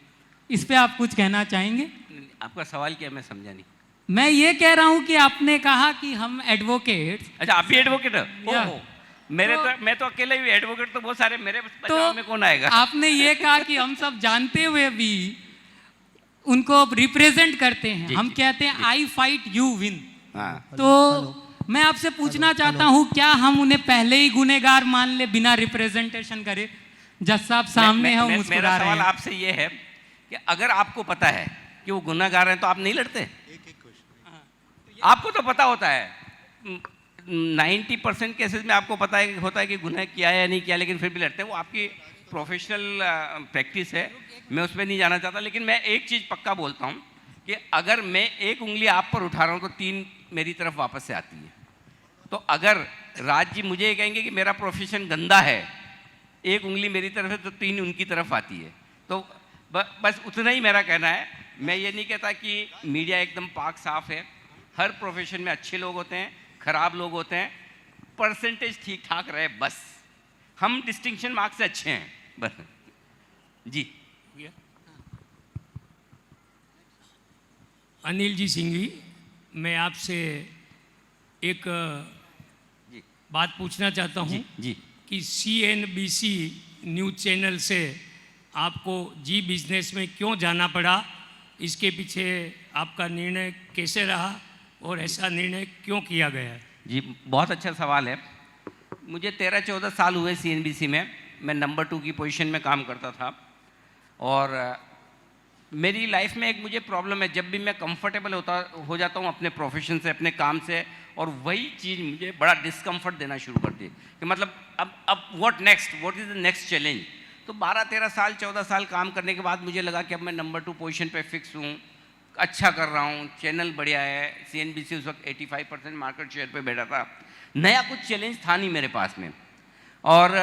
इस पे आप कुछ कहना चाहेंगे? आपका सवाल क्या, मैं समझा नहीं। मैं ये कह रहा हूँ कि आपने कहा कि हम एडवोकेट, अच्छा आप भी एडवोकेट हो? या। ओहो, मैं तो अकेला ही एडवोकेट, तो बहुत सारे मेरे तो बचाव में कौन आएगा? आपने ये कहा कि हम सब जानते हुए भी उनको रिप्रेजेंट करते हैं, जी, हम जी, कहते हैं आई फाइट यू विन। हाँ, तो मैं आपसे पूछना चाहता हूँ, क्या हम उन्हें पहले ही गुनेगार मान ले बिना रिप्रेजेंटेशन करे? जज साहब सामने है, वो मुस्कुरा मेरा रहे सवाल हैं। आपसे ये है कि अगर आपको पता है कि वो गुनाहगार हैं तो आप नहीं लड़ते? आपको तो पता होता है, 90% केसेस में आपको पता है होता है कि गुनाह किया है या नहीं किया, लेकिन फिर भी लड़ते हैं। वो आपकी प्रोफेशनल प्रैक्टिस है, मैं उसमें नहीं जाना चाहता। लेकिन मैं एक चीज़ पक्का बोलता हूँ कि अगर मैं एक उंगली आप पर उठा रहा हूँ तो 3 मेरी तरफ वापस से आती है। तो अगर राज जी मुझे ये कहेंगे कि मेरा प्रोफेशन गंदा है, एक उंगली मेरी तरफ है तो 3 उनकी तरफ आती है। तो बस उतना ही मेरा कहना है। मैं ये नहीं कहता कि मीडिया एकदम पाक साफ है, हर प्रोफेशन में अच्छे लोग होते हैं, खराब लोग होते हैं, परसेंटेज ठीक ठाक रहे बस। हम डिस्टिंक्शन मार्क्स से अच्छे हैं बस। जी अनिल जी सिंघवी, मैं आपसे एक जी बात पूछना चाहता हूँ जी जी कि CNBC न्यूज़ चैनल से आपको जी बिजनेस में क्यों जाना पड़ा? इसके पीछे आपका निर्णय कैसे रहा और ऐसा निर्णय क्यों किया गया है? जी, बहुत अच्छा सवाल है। मुझे 13-14 साल हुए CNBC में। मैं नंबर 2 की पोजीशन में काम करता था और मेरी लाइफ में एक मुझे प्रॉब्लम है, जब भी मैं कंफर्टेबल हो जाता हूँ अपने प्रोफेशन से, अपने काम से, और वही चीज़ मुझे बड़ा डिस्कम्फर्ट देना शुरू करती है कि मतलब अब what next, what is the next challenge. तो 12-13 साल 14 साल काम करने के बाद मुझे लगा कि अब मैं नंबर 2 पोजीशन पे फिक्स हूँ, अच्छा कर रहा हूँ, चैनल बढ़िया है। CNBC उस वक्त 85% मार्केट शेयर पे बैठा था, नया कुछ चैलेंज था नहीं मेरे पास में। और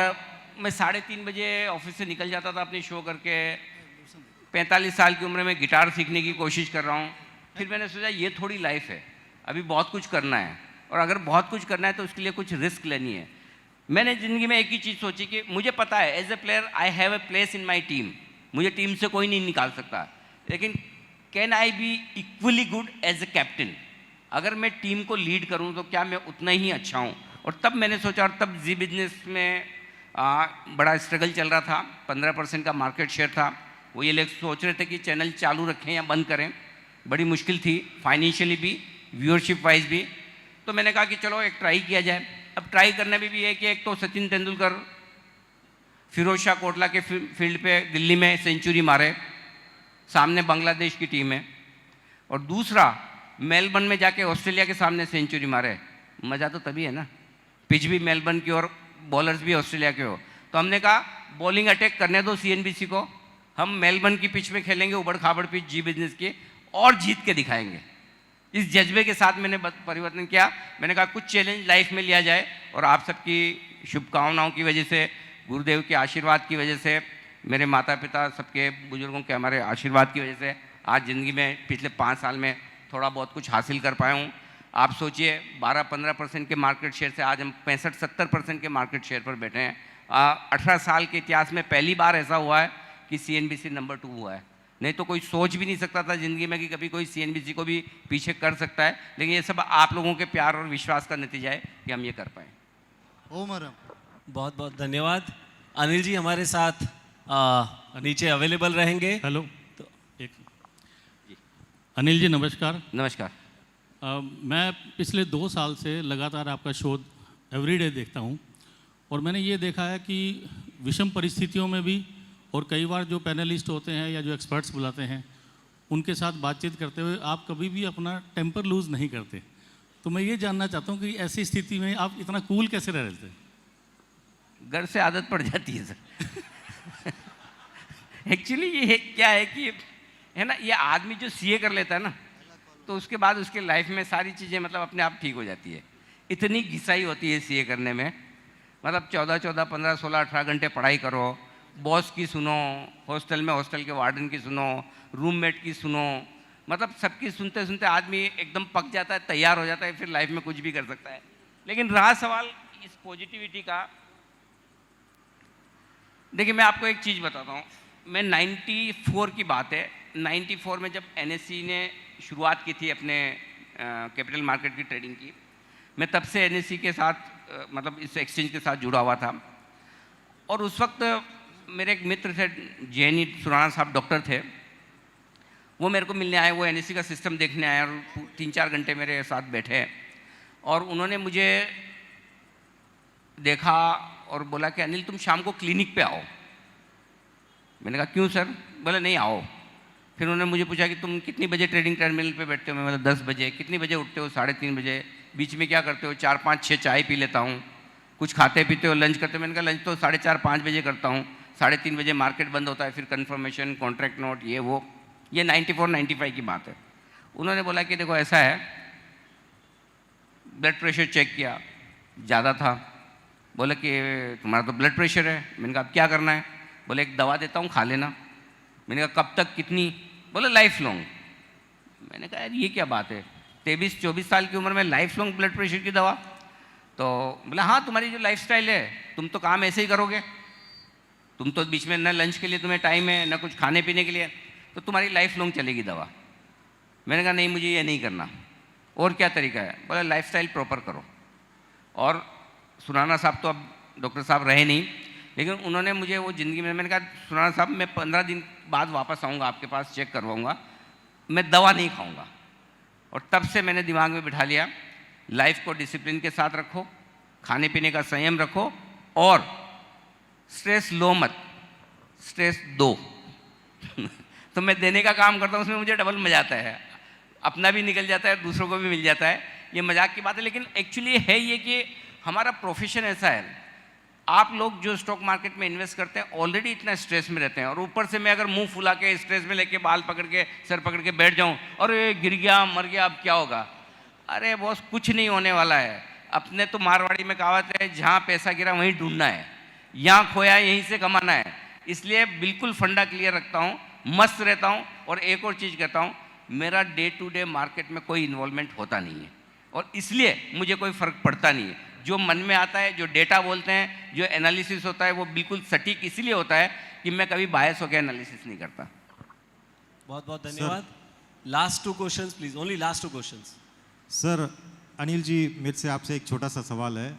मैं 3:30 बजे ऑफिस से निकल जाता था अपनी शो करके। 45 साल की उम्र में गिटार सीखने की कोशिश कर रहा हूँ। फिर मैंने सोचा ये थोड़ी लाइफ है, अभी बहुत कुछ करना है, और अगर बहुत कुछ करना है तो उसके लिए कुछ रिस्क लेनी है। मैंने ज़िंदगी में एक ही चीज़ सोची कि मुझे पता है as a player I have a place in my team, मुझे टीम से कोई नहीं निकाल सकता, लेकिन can I be equally good as a captain? अगर मैं टीम को लीड करूं तो क्या मैं उतना ही अच्छा हूं? और तब मैंने सोचा, और तब जी बिजनेस में बड़ा स्ट्रगल चल रहा था, 15% का मार्केट शेयर था। वो ये लोग सोच रहे थे कि चैनल चालू रखें या बंद करें, बड़ी मुश्किल थी फाइनेंशियली भी, व्यूअरशिप वाइज भी। तो मैंने कहा कि चलो एक ट्राई किया जाए। अब ट्राई करने में भी है कि एक तो सचिन तेंदुलकर फिरोज शाह कोटला के फील्ड पे दिल्ली में सेंचुरी मारे, सामने बांग्लादेश की टीम है, और दूसरा मेलबर्न में जाके ऑस्ट्रेलिया के सामने सेंचुरी मारे। मज़ा तो तभी है ना, पिच भी मेलबर्न की और बॉलर्स भी ऑस्ट्रेलिया के हो। तो हमने कहा बॉलिंग अटैक करने दो CNBC को, हम मेलबर्न की पिच में खेलेंगे, उबड़ खाबड़ पिच जी बिजनेस की, और जीत के दिखाएंगे। इस जज्बे के साथ मैंने परिवर्तन किया। मैंने कहा कुछ चैलेंज लाइफ में लिया जाए, और आप सबकी शुभकामनाओं की वजह से, गुरुदेव के आशीर्वाद की वजह से, मेरे माता पिता सबके बुजुर्गों के हमारे आशीर्वाद की वजह से आज ज़िंदगी में पिछले 5 साल में थोड़ा बहुत कुछ हासिल कर पाया हूँ। आप सोचिए 12-15% के मार्केट शेयर से आज हम 65-70% के मार्केट शेयर पर बैठे हैं। 18 साल के इतिहास में पहली बार ऐसा हुआ है कि CNBC नंबर 2 हुआ है। नहीं तो कोई सोच भी नहीं सकता था ज़िंदगी में कि कभी कोई CNBC को भी पीछे कर सकता है। लेकिन ये सब आप लोगों के प्यार और विश्वास का नतीजा है कि हम ये कर पाएँ। बहुत बहुत धन्यवाद। अनिल जी हमारे साथ नीचे अवेलेबल रहेंगे। हेलो, तो एक अनिल जी नमस्कार। नमस्कार। मैं पिछले 2 साल से लगातार आपका शो एवरीडे देखता हूं, और मैंने ये देखा है कि विषम परिस्थितियों में भी, और कई बार जो पैनलिस्ट होते हैं या जो एक्सपर्ट्स बुलाते हैं उनके साथ बातचीत करते हुए आप कभी भी अपना टेम्पर लूज़ नहीं करते। तो मैं ये जानना चाहता हूं कि ऐसी स्थिति में आप इतना कूल कैसे रह रहे थे? घर से आदत पड़ जाती है सर। एक्चुअली ये क्या है कि है ना, ये आदमी जो CA कर लेता है ना, तो उसके बाद उसके लाइफ में सारी चीज़ें मतलब अपने आप ठीक हो जाती है। इतनी घिसाई होती है CA करने में, मतलब 14-14, 15, 16, 18 घंटे पढ़ाई करो, बॉस की सुनो, हॉस्टल में हॉस्टल के वार्डन की सुनो, रूममेट की सुनो, मतलब सबकी सुनते सुनते आदमी एकदम पक जाता है, तैयार हो जाता है, फिर लाइफ में कुछ भी कर सकता है। लेकिन रहा सवाल इस पॉजिटिविटी का, देखिए मैं आपको एक चीज़ बताता हूँ। मैं 94 की बात है, 94 में जब NSE ने शुरुआत की थी अपने कैपिटल मार्केट की ट्रेडिंग की। मैं तब से NSE के साथ मतलब इस एक्सचेंज के साथ जुड़ा हुआ था। और उस वक्त मेरे एक मित्र थे, JNE सुराना साहब डॉक्टर थे, वो मेरे को मिलने आए। वो NSE का सिस्टम देखने आए और 3-4 घंटे मेरे साथ बैठे और उन्होंने मुझे देखा और बोला कि अनिल तुम शाम को क्लिनिक पे आओ। मैंने कहा क्यों सर? बोले नहीं आओ। फिर उन्होंने मुझे पूछा कि तुम कितनी बजे ट्रेडिंग टर्मिनल पे बैठते हो? मैं बोला 10 बजे। कितनी बजे उठते हो? 3:30 बजे। बीच में क्या करते हो? 4, 5, 6 चाय पी लेता हूँ। कुछ खाते पीते हो? लंच करते हो? मैंने कहा लंच तो 4:30, 5 बजे करता हूँ। 3:30 बजे मार्केट बंद होता है, फिर कन्फर्मेशन, कॉन्ट्रैक्ट नोट, ये वो। ये 94-95 की बात है। उन्होंने बोला कि देखो ऐसा है, ब्लड प्रेशर चेक किया, ज़्यादा था। बोले कि तुम्हारा तो ब्लड प्रेशर है। मैंने कहा अब क्या करना है? बोले एक दवा देता हूँ, खा लेना। मैंने कहा कब तक, कितनी? बोले लाइफ लॉन्ग। मैंने कहा यार ये क्या बात है, 23-24 साल की उम्र में लाइफ लॉन्ग ब्लड प्रेशर की दवा? तो बोला हाँ तुम्हारी जो लाइफस्टाइल है, तुम तो काम ऐसे ही करोगे, तुम तो बीच में न लंच के लिए तुम्हें टाइम है, न कुछ खाने पीने के लिए, तो तुम्हारी लाइफ लॉन्ग चलेगी दवा। मैंने कहा नहीं मुझे ये नहीं करना। और क्या तरीका है? बोला लाइफस्टाइल प्रॉपर करो। और सुराना साहब तो अब डॉक्टर साहब रहे नहीं, लेकिन उन्होंने मुझे वो ज़िंदगी में, मैंने कहा सुराना साहब मैं 15 दिन बाद वापस आऊँगा आपके पास, चेक करवाऊँगा, मैं दवा नहीं खाऊँगा। और तब से मैंने दिमाग में बिठा लिया लाइफ को डिसिप्लिन के साथ रखो, खाने पीने का संयम रखो और स्ट्रेस लो मत, स्ट्रेस दो। तो मैं देने का काम करता हूँ, उसमें मुझे डबल मजा आता है, अपना भी निकल जाता है, दूसरों को भी मिल जाता है। ये मजाक की बात है, लेकिन एक्चुअली है ये कि हमारा प्रोफेशन ऐसा है। आप लोग जो स्टॉक मार्केट में इन्वेस्ट करते हैं ऑलरेडी इतना स्ट्रेस में रहते हैं, और ऊपर से मैं अगर मुंह फुला के स्ट्रेस में लेके बाल पकड़ के सर पकड़ के बैठ जाऊं, अरे गिर गया मर गया अब क्या होगा? अरे बॉस कुछ नहीं होने वाला है। अपने तो मारवाड़ी में कहावत है, जहाँ पैसा गिरा वहीं ढूंढना है, यहाँ खोया यहीं से कमाना है। इसलिए बिल्कुल फंडा क्लियर रखता हूँ, मस्त रहता हूँ। और एक और चीज़ कहता हूँ, मेरा डे टू डे मार्केट में कोई इन्वॉल्वमेंट होता नहीं है, और इसलिए मुझे कोई फ़र्क पड़ता नहीं है। जो मन में आता है, जो डेटा बोलते हैं, जो एनालिसिस होता है, वो बिल्कुल सटीक इसलिए होता है कि मैं कभी बायस होकर एनालिसिस नहीं करता। बहुत बहुत धन्यवाद। Last 2 questions please, only last 2 questions. Sir Anil ji, मेरे से आपसे एक छोटा सा सवाल है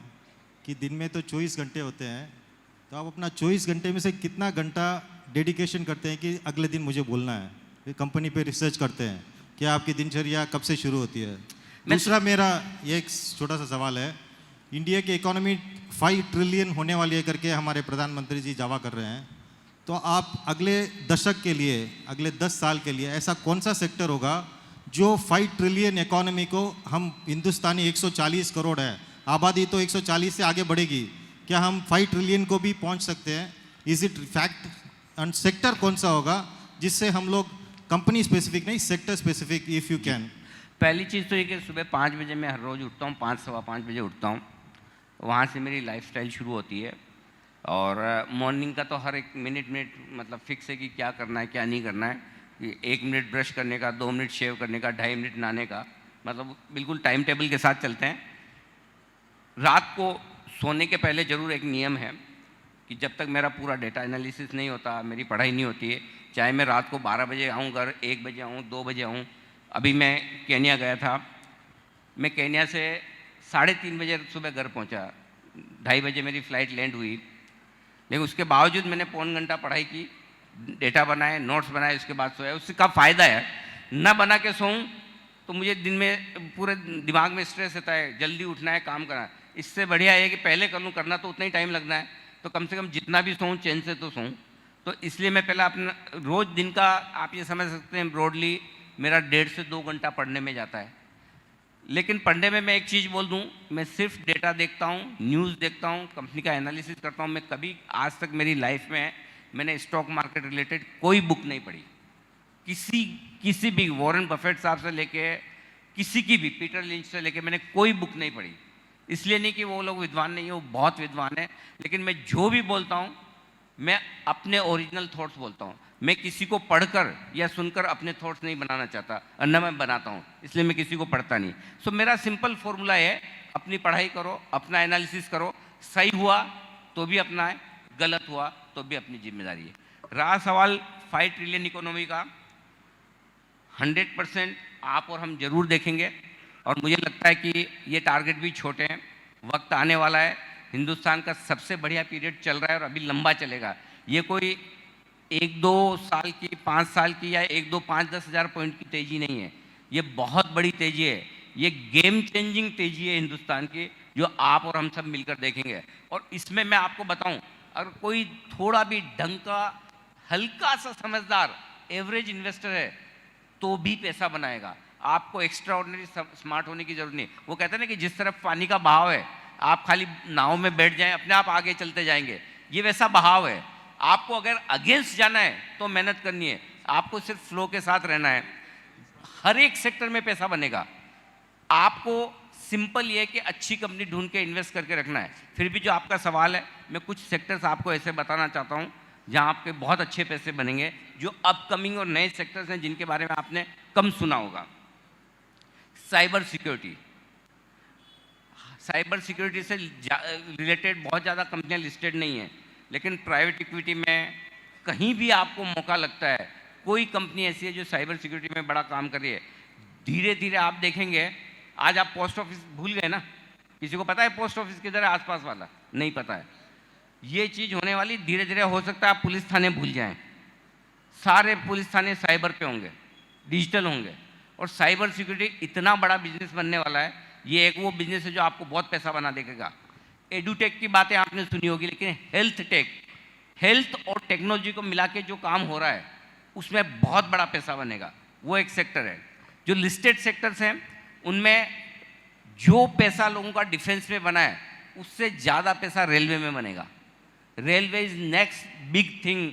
कि दिन में तो 24 घंटे होते हैं, तो आप अपना 24 घंटे में से कितना घंटा डेडिकेशन करते हैं कि अगले दिन मुझे बोलना है? फिर कंपनी पे रिसर्च करते हैं, क्या आपकी दिनचर्या कब से शुरू होती है? दूसरा मेरा ये एक छोटा सा सवाल है, इंडिया की इकोनॉमी 5 ट्रिलियन होने वाली है करके हमारे प्रधानमंत्री जी दावा कर रहे हैं, तो आप अगले दशक के लिए, अगले 10 साल के लिए ऐसा कौन सा सेक्टर होगा जो 5 ट्रिलियन इकोनॉमी को, हम हिंदुस्तानी 140 करोड़ है आबादी, तो 140 से आगे बढ़ेगी, क्या हम 5 ट्रिलियन को भी पहुंच सकते हैं? Is it fact? And sector कौन सा होगा जिससे हम लोग, कंपनी स्पेसिफिक नहीं, sector specific, if you can. पहली चीज़ तो ये कि सुबह 5 बजे मैं हर रोज़ उठता हूँ, 5 सवा 5 बजे उठता हूँ। वहाँ से मेरी लाइफस्टाइल शुरू होती है, और मॉर्निंग का तो हर एक मिनट मतलब फिक्स है कि क्या करना है क्या नहीं करना है। कि 1 मिनट ब्रश करने का, 2 मिनट शेव करने का, 2.5 मिनट नहाने का, मतलब बिल्कुल टाइम टेबल के साथ चलते हैं। रात को सोने के पहले ज़रूर एक नियम है कि जब तक मेरा पूरा डेटा एनालिसिस नहीं होता, मेरी पढ़ाई नहीं होती है, चाहे मैं रात को 12 बजे आऊँ घर, 1 बजे आऊँ, 2 बजे आऊँ। अभी मैं केन्या गया था, मैं केन्या से 3:30 बजे सुबह घर पहुंचा, 2:30 बजे मेरी फ़्लाइट लैंड हुई, लेकिन उसके बावजूद मैंने पौन घंटा पढ़ाई की, डेटा बनाए, नोट्स बनाए, उसके बाद सोया। उससे क्या फ़ायदा है? ना बना के सोऊं तो मुझे दिन में पूरे दिमाग में स्ट्रेस रहता है, जल्दी उठना है, काम करना है। इससे बढ़िया है कि पहले कर लूँ, करना तो उतना ही टाइम लगना है, तो कम से कम जितना भी सोऊं चैन से तो सोऊं। तो इसलिए मैं पहले अपना रोज़ दिन का, आप ये समझ सकते हैं ब्रॉडली, मेरा 1.5 से 2 घंटा पढ़ने में जाता है। लेकिन पढ़ने में मैं एक चीज़ बोल दूं, मैं सिर्फ डेटा देखता हूं, न्यूज़ देखता हूं, कंपनी का एनालिसिस करता हूं। मैं कभी आज तक मेरी लाइफ में मैंने स्टॉक मार्केट रिलेटेड कोई बुक नहीं पढ़ी, किसी भी, वॉरेन बफेट साहब से लेके किसी की भी, पीटर लिंच से लेके, मैंने कोई बुक नहीं पढ़ी। इसलिए नहीं कि वो लोग विद्वान नहीं है, वो बहुत विद्वान है, लेकिन मैं जो भी बोलता हूँ मैं अपने ओरिजिनल थॉट्स बोलता हूँ। मैं किसी को पढ़कर या सुनकर अपने थॉट्स नहीं बनाना चाहता, और न मैं बनाता हूँ, इसलिए मैं किसी को पढ़ता नहीं। सो मेरा सिंपल फॉर्मूला है, अपनी पढ़ाई करो, अपना एनालिसिस करो, सही हुआ तो भी अपना है, गलत हुआ तो भी अपनी जिम्मेदारी है। रहा सवाल 5 ट्रिलियन इकोनॉमी का, 100% आप और हम जरूर देखेंगे। और मुझे लगता है कि ये टारगेट भी छोटे हैं। वक्त आने वाला है, हिंदुस्तान का सबसे बढ़िया पीरियड चल रहा है और अभी लंबा चलेगा। ये कोई 1-2 साल की, 5 साल की या 1-2, 5-10 हज़ार पॉइंट की तेज़ी नहीं है, ये बहुत बड़ी तेज़ी है। ये गेम चेंजिंग तेज़ी है हिंदुस्तान की, जो आप और हम सब मिलकर देखेंगे। और इसमें मैं आपको बताऊं, अगर कोई थोड़ा भी ढंग का, हल्का सा समझदार एवरेज इन्वेस्टर है तो भी पैसा बनाएगा। आपको एक्स्ट्रा ऑर्डिनरी स्मार्ट होने की जरूरत नहीं। वो कहते हैं ना कि जिस तरफ पानी का बहाव है, आप खाली नाव में बैठ जाएं, अपने आप आगे चलते जाएंगे, ये वैसा बहाव है। आपको अगर अगेंस्ट जाना है तो मेहनत करनी है, आपको सिर्फ फ्लो के साथ रहना है। हर एक सेक्टर में पैसा बनेगा। आपको सिंपल ये है कि अच्छी कंपनी ढूंढ के इन्वेस्ट करके रखना है। फिर भी जो आपका सवाल है, मैं कुछ सेक्टर्स आपको ऐसे बताना चाहता हूँ जहाँ आपके बहुत अच्छे पैसे बनेंगे, जो अपकमिंग और नए सेक्टर्स हैं जिनके बारे में आपने कम सुना होगा। साइबर सिक्योरिटी, साइबर सिक्योरिटी से रिलेटेड बहुत ज़्यादा कंपनियां लिस्टेड नहीं हैं, लेकिन प्राइवेट इक्विटी में कहीं भी आपको मौका लगता है, कोई कंपनी ऐसी है जो साइबर सिक्योरिटी में बड़ा काम कर रही है। धीरे धीरे आप देखेंगे, आज आप पोस्ट ऑफिस भूल गए ना, किसी को पता है पोस्ट ऑफिस किधर है आसपास वाला? नहीं पता है। ये चीज़ होने वाली, धीरे धीरे हो सकता है आप पुलिस थाने भूल जाएं, सारे पुलिस थाने साइबर पे होंगे, डिजिटल होंगे। और साइबर सिक्योरिटी इतना बड़ा बिजनेस बनने वाला है, ये एक वो बिजनेस है जो आपको बहुत पैसा बना देगा। एडुटेक की बातें आपने सुनी होगी, लेकिन हेल्थ टेक, हेल्थ और टेक्नोलॉजी को मिला के जो काम हो रहा है उसमें बहुत बड़ा पैसा बनेगा, वो एक सेक्टर है। जो लिस्टेड सेक्टर्स हैं उनमें जो पैसा लोगों का डिफेंस में बना है, उससे ज़्यादा पैसा रेलवे में बनेगा। Railway is next big thing.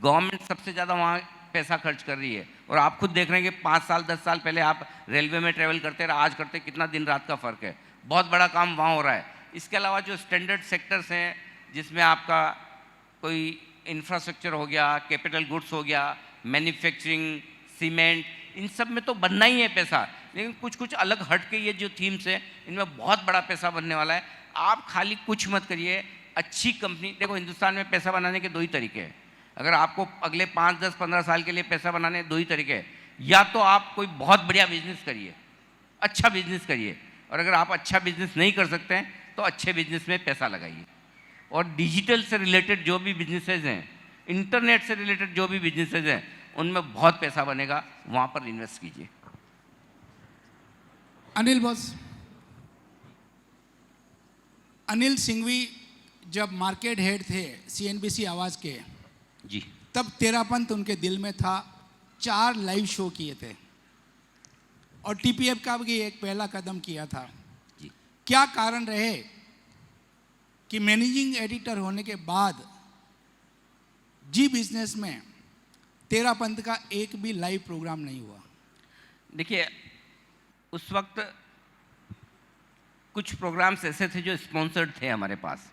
Government सबसे ज़्यादा वहाँ पैसा खर्च कर रही है, और आप खुद देख रहे हैं कि 5 साल 10 साल पहले आप रेलवे में ट्रेवल करते रहे, आज करते, कितना दिन रात का फ़र्क है। बहुत बड़ा काम वहाँ हो रहा है। इसके अलावा जो स्टैंडर्ड सेक्टर्स हैं, जिसमें आपका कोई इंफ्रास्ट्रक्चर हो गया, कैपिटल गुड्स हो गया, मैन्युफैक्चरिंग, सीमेंट, इन सब में तो बनना ही है पैसा, लेकिन कुछ कुछ अलग हट के ये जो थीम्स है, इनमें बहुत बड़ा पैसा बनने वाला है। आप खाली कुछ मत करिए, अच्छी कंपनी देखो। हिंदुस्तान में पैसा बनाने के 2 ही तरीके हैं। अगर आपको अगले 5, 10, 15 साल के लिए पैसा बनाने 2 ही तरीके हैं, या तो आप कोई बहुत बढ़िया बिजनेस करिए, अच्छा बिजनेस करिए, और अगर आप अच्छा बिजनेस नहीं कर सकते हैं तो अच्छे बिजनेस में पैसा लगाइए। और डिजिटल से रिलेटेड जो भी बिजनेसेस हैं, इंटरनेट से रिलेटेड जो भी बिजनेसेस हैं, उनमें बहुत पैसा बनेगा, वहाँ पर इन्वेस्ट कीजिए। अनिल बॉस, अनिल सिंघवी जब मार्केट हेड थे CNBC आवाज़ के, जी, तब तेरापंथ उनके दिल में था। 4 लाइव शो किए थे और TPF का भी एक पहला कदम किया था। जी। क्या कारण रहे कि मैनेजिंग एडिटर होने के बाद जी बिजनेस में तेरापंथ का एक भी लाइव प्रोग्राम नहीं हुआ? देखिए, उस वक्त कुछ प्रोग्राम्स ऐसे थे जो स्पॉन्सर्ड थे हमारे पास,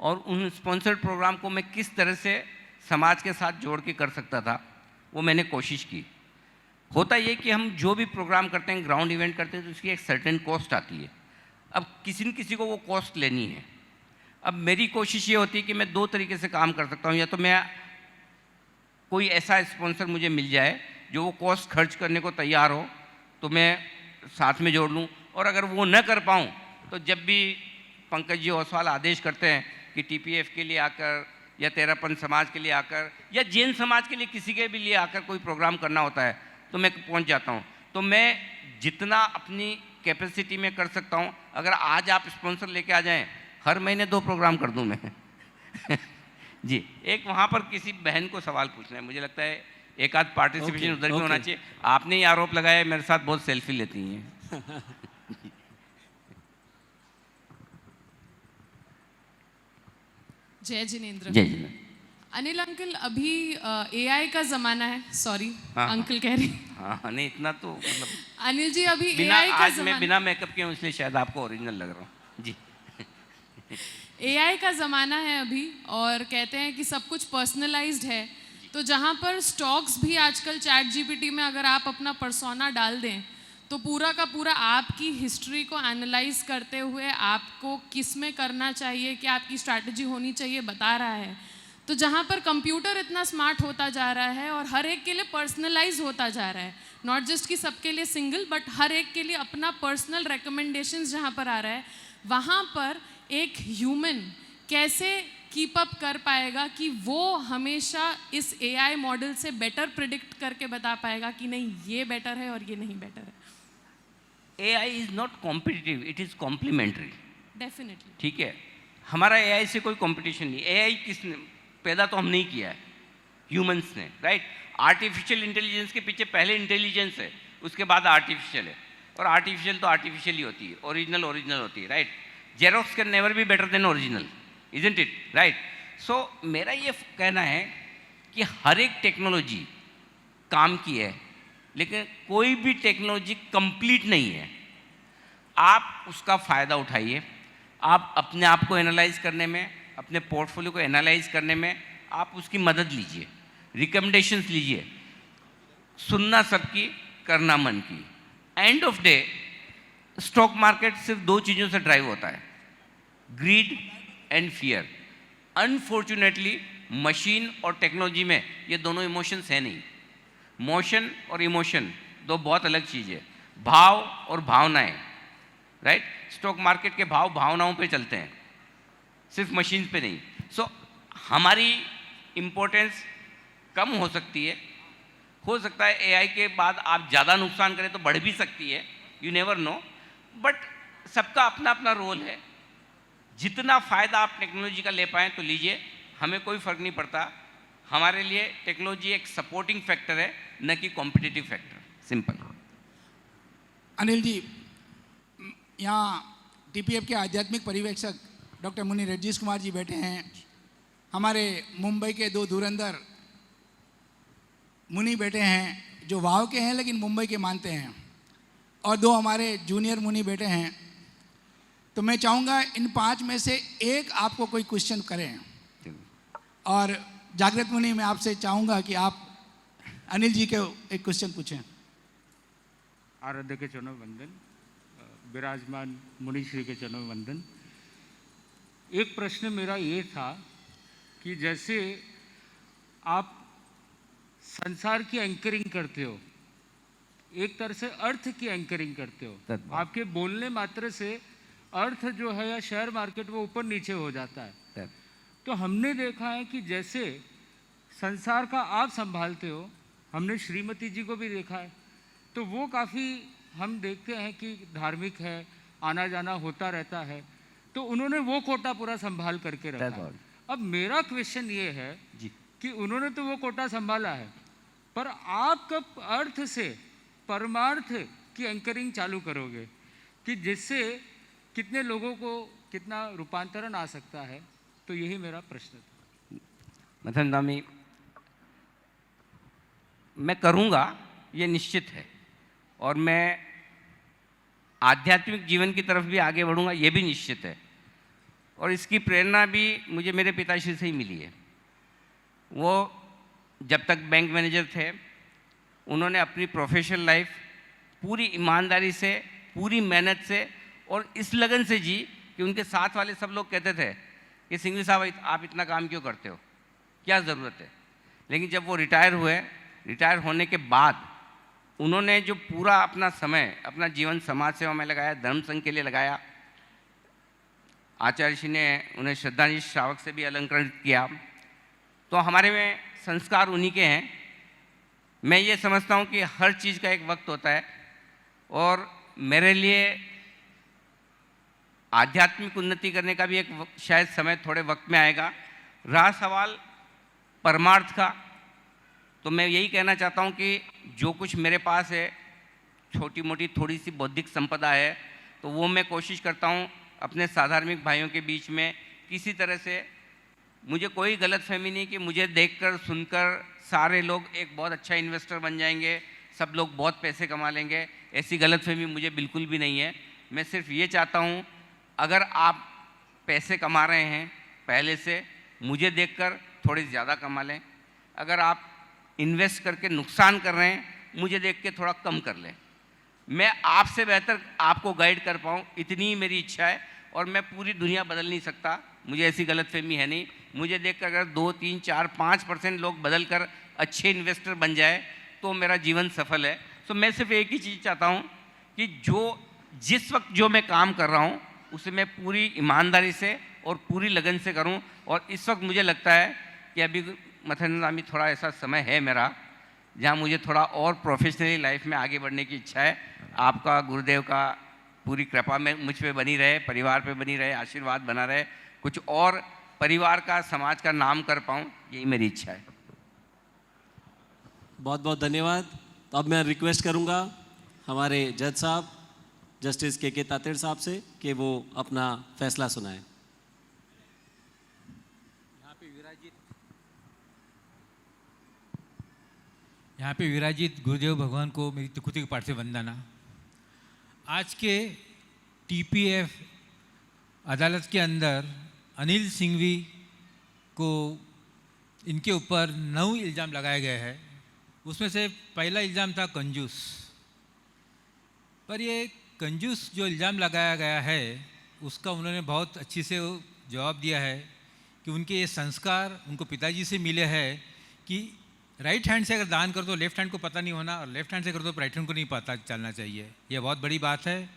और उन स्पॉन्सर्ड प्रोग्राम को मैं किस तरह से समाज के साथ जोड़ के कर सकता था, वो मैंने कोशिश की। होता ये कि हम जो भी प्रोग्राम करते हैं, ग्राउंड इवेंट करते हैं, तो उसकी एक सर्टेन कॉस्ट आती है। अब किसी न किसी को वो कॉस्ट लेनी है। अब मेरी कोशिश ये होती है कि मैं 2 तरीके से काम कर सकता हूँ। या तो मैं कोई ऐसा स्पॉन्सर मुझे मिल जाए जो वो कॉस्ट खर्च करने को तैयार हो, तो मैं साथ में जोड़ लूँ। और अगर वो न कर पाऊँ तो जब भी पंकज जी ओसवाल आदेश करते हैं कि TPF के लिए आकर, या तेरापंथ समाज के लिए आकर, या जैन समाज के लिए किसी के भी लिए आकर कोई प्रोग्राम करना होता है, तो मैं पहुंच जाता हूं। तो मैं जितना अपनी कैपेसिटी में कर सकता हूं, अगर आज आप स्पॉन्सर लेके आ जाएं, हर महीने 2 प्रोग्राम कर दूं मैं। जी, एक वहाँ पर किसी बहन को सवाल पूछना है, मुझे लगता है एक आध पार्टिसिपेशन उधर भी होना चाहिए। आपने ही आरोप लगाया मेरे साथ बहुत सेल्फी लेती हैं। जय जिनेंद्र। जय जिनेंद्र। अनिल अंकल, अभी AI का ज़माना है, सॉरी हाँ, अंकल कह रही। हाँ, नहीं इतना तो मतलब अनिल जी, अभी बिना, AI का आज मैं ज़माना, बिना मेकअप के हूँ इसलिए शायद आपको ओरिजिनल लग रहा हूँ। जी। AI का ज़माना है अभी, और कहते हैं कि सब कुछ पर्सनलाइज्ड है। तो जहाँ पर स्टॉक्स भी आजकल ChatGPT में अगर आप अपना पर्सोना डाल दें, तो पूरा का पूरा आपकी हिस्ट्री को एनालाइज करते हुए आपको किस में करना चाहिए, क्या आपकी स्ट्रैटेजी होनी चाहिए, बता रहा है। तो जहाँ पर कंप्यूटर इतना स्मार्ट होता जा रहा है और हर एक के लिए पर्सनलाइज होता जा रहा है, नॉट जस्ट कि सबके लिए सिंगल, बट हर एक के लिए अपना पर्सनल रिकमेंडेशंस जहाँ पर आ रहा है, वहाँ पर एक ह्यूमन कैसे कीप अप कर पाएगा कि वो हमेशा इस एआई मॉडल से बेटर प्रिडिक्ट करके बता पाएगा कि नहीं ये बेटर है और ये नहीं बेटर है। AI is not competitive, it is complementary. Definitely. ठीक है, हमारा AI से कोई कंपटीशन नहीं। AI किसने पैदा तो हम नहीं किया है, ह्यूमंस ने, राइट। आर्टिफिशियल इंटेलिजेंस के पीछे पहले इंटेलिजेंस है, उसके बाद आर्टिफिशियल है, और आर्टिफिशियल तो आर्टिफिशियल ही होती है, ओरिजिनल ओरिजिनल होती है, right. Xerox can never be better than original, isn't it, right. So मेरा ये कहना है कि हर एक टेक्नोलॉजी काम की है, लेकिन कोई भी टेक्नोलॉजी कंप्लीट नहीं है। आप उसका फ़ायदा उठाइए, आप अपने आप को एनालाइज करने में, अपने पोर्टफोलियो को एनालाइज करने में आप उसकी मदद लीजिए, रिकमेंडेशंस लीजिए। सुनना सबकी, करना मन की। End of day stock market सिर्फ दो चीज़ों से ड्राइव होता है, grid and fear. Unfortunately machine और टेक्नोलॉजी में ये दोनों इमोशंस हैं नहीं। मोशन और इमोशन दो बहुत अलग चीज़ है, भाव और भावनाएं, राइट। स्टॉक मार्केट के भाव भावनाओं पे चलते हैं, सिर्फ मशीन पे नहीं। सो हमारी इम्पोर्टेंस कम हो सकती है, हो सकता है एआई के बाद आप ज़्यादा नुकसान करें तो बढ़ भी सकती है, यू नेवर नो, बट सबका अपना अपना रोल है। जितना फ़ायदा आप टेक्नोलॉजी का ले पाएँ तो लीजिए, हमें कोई फ़र्क नहीं पड़ता। हमारे लिए टेक्नोलॉजी एक सपोर्टिंग फैक्टर है, न कि competitive factor, simple. Anil ji, यहाँ टीपीएफ के आध्यात्मिक पर्यवेक्षक डॉक्टर मुनि रजनीश कुमार जी बैठे हैं। हमारे मुंबई के दो धुरंधर मुनि बैठे हैं जो वाव के हैं लेकिन मुंबई के मानते हैं, और दो हमारे जूनियर मुनि बैठे हैं। तो मैं चाहूँगा इन पांच में से एक आपको कोई क्वेश्चन करें, और जागृत मुनि मैं आपसे चाहूँगा कि आप अनिल जी के एक क्वेश्चन पूछें। आराध्य के चरणों में वंदन, विराजमान मुनि श्री के चरणों में वंदन। एक प्रश्न मेरा ये था कि जैसे आप संसार की एंकरिंग करते हो, एक तरह से अर्थ की एंकरिंग करते हो, आपके बोलने मात्र से अर्थ जो है या शेयर मार्केट वो ऊपर नीचे हो जाता है। तो हमने देखा है कि जैसे संसार का आप संभालते हो, हमने श्रीमती जी को भी देखा है, तो वो काफ़ी हम देखते हैं कि धार्मिक है, आना जाना होता रहता है, तो उन्होंने वो कोटा पूरा संभाल करके रखा है। अब मेरा क्वेश्चन ये है जी कि उन्होंने तो वो कोटा संभाला है, पर आप कब अर्थ से परमार्थ की एंकरिंग चालू करोगे कि जिससे कितने लोगों को कितना रूपांतरण आ सकता है? तो यही मेरा प्रश्न था। मथन दामी, मैं करूँगा ये निश्चित है, और मैं आध्यात्मिक जीवन की तरफ भी आगे बढ़ूँगा ये भी निश्चित है, और इसकी प्रेरणा भी मुझे मेरे पिताश्री से ही मिली है। वो जब तक बैंक मैनेजर थे, उन्होंने अपनी प्रोफेशनल लाइफ पूरी ईमानदारी से, पूरी मेहनत से और इस लगन से जी कि उनके साथ वाले सब लोग कहते थे कि सिंघवी साहब आप इतना काम क्यों करते हो, क्या ज़रूरत है। लेकिन जब वो रिटायर हुए, रिटायर होने के बाद उन्होंने जो पूरा अपना समय, अपना जीवन समाज सेवा में लगाया, धर्म संघ के लिए लगाया। आचार्य जी ने उन्हें श्रद्धांजलि श्रावक से भी अलंकरण किया। तो हमारे में संस्कार उन्हीं के हैं। मैं ये समझता हूँ कि हर चीज़ का एक वक्त होता है, और मेरे लिए आध्यात्मिक उन्नति करने का भी एक शायद समय थोड़े वक्त में आएगा। रहा सवाल परमार्थ का, तो मैं यही कहना चाहता हूँ कि जो कुछ मेरे पास है, छोटी मोटी थोड़ी सी बौद्धिक संपदा है, तो वो मैं कोशिश करता हूँ अपने साधार्मिक भाइयों के बीच में किसी तरह से, मुझे कोई गलतफहमी नहीं कि मुझे देखकर सुनकर सारे लोग एक बहुत अच्छा इन्वेस्टर बन जाएंगे, सब लोग बहुत पैसे कमा लेंगे, ऐसी गलतफहमी मुझे बिल्कुल भी नहीं है। मैं सिर्फ ये चाहता हूँ, अगर आप पैसे कमा रहे हैं पहले से, मुझे देखकर थोड़े ज़्यादा कमा लें। अगर आप इन्वेस्ट करके नुकसान कर रहे हैं, मुझे देख के थोड़ा कम कर लें। मैं आपसे बेहतर आपको गाइड कर पाऊँ, इतनी मेरी इच्छा है, और मैं पूरी दुनिया बदल नहीं सकता, मुझे ऐसी गलतफहमी है नहीं। मुझे देखकर अगर 2, 3, 4, 5% लोग बदल कर अच्छे इन्वेस्टर बन जाए तो मेरा जीवन सफल है। तो मैं सिर्फ एक ही चीज़ चाहता हूँ कि जिस वक्त जो मैं काम कर रहा हूँ उसे मैं पूरी ईमानदारी से और पूरी लगन से करूँ। और इस वक्त मुझे लगता है कि अभी मथन थोड़ा ऐसा समय है मेरा जहाँ मुझे थोड़ा और प्रोफेशनली लाइफ में आगे बढ़ने की इच्छा है। आपका गुरुदेव का पूरी कृपा में मुझ पे बनी रहे, परिवार पे बनी रहे, आशीर्वाद बना रहे, कुछ और परिवार का समाज का नाम कर पाऊँ, यही मेरी इच्छा है। बहुत बहुत धन्यवाद। तो अब मैं रिक्वेस्ट करूंगा हमारे जज साहब जस्टिस के तातेड़ साहब से कि वो अपना फैसला सुनाएं। यहाँ पे विराजित गुरुदेव भगवान को मेरी त्रिकुटी के पाठ से वंदना। आज के टीपीएफ अदालत के अंदर अनिल सिंघवी को इनके ऊपर 9 इल्ज़ाम लगाए गए हैं। उसमें से पहला इल्ज़ाम था कंजूस। पर ये कंजूस जो इल्ज़ाम लगाया गया है उसका उन्होंने बहुत अच्छी से जवाब दिया है कि उनके ये संस्कार उनको पिताजी से मिले हैं कि राइट हैंड से अगर दान कर दो लेफ्ट हैंड को पता नहीं होना, और लेफ्ट हैंड से कर दो राइट हैंड को नहीं पता चलना चाहिए। ये बहुत बड़ी बात है।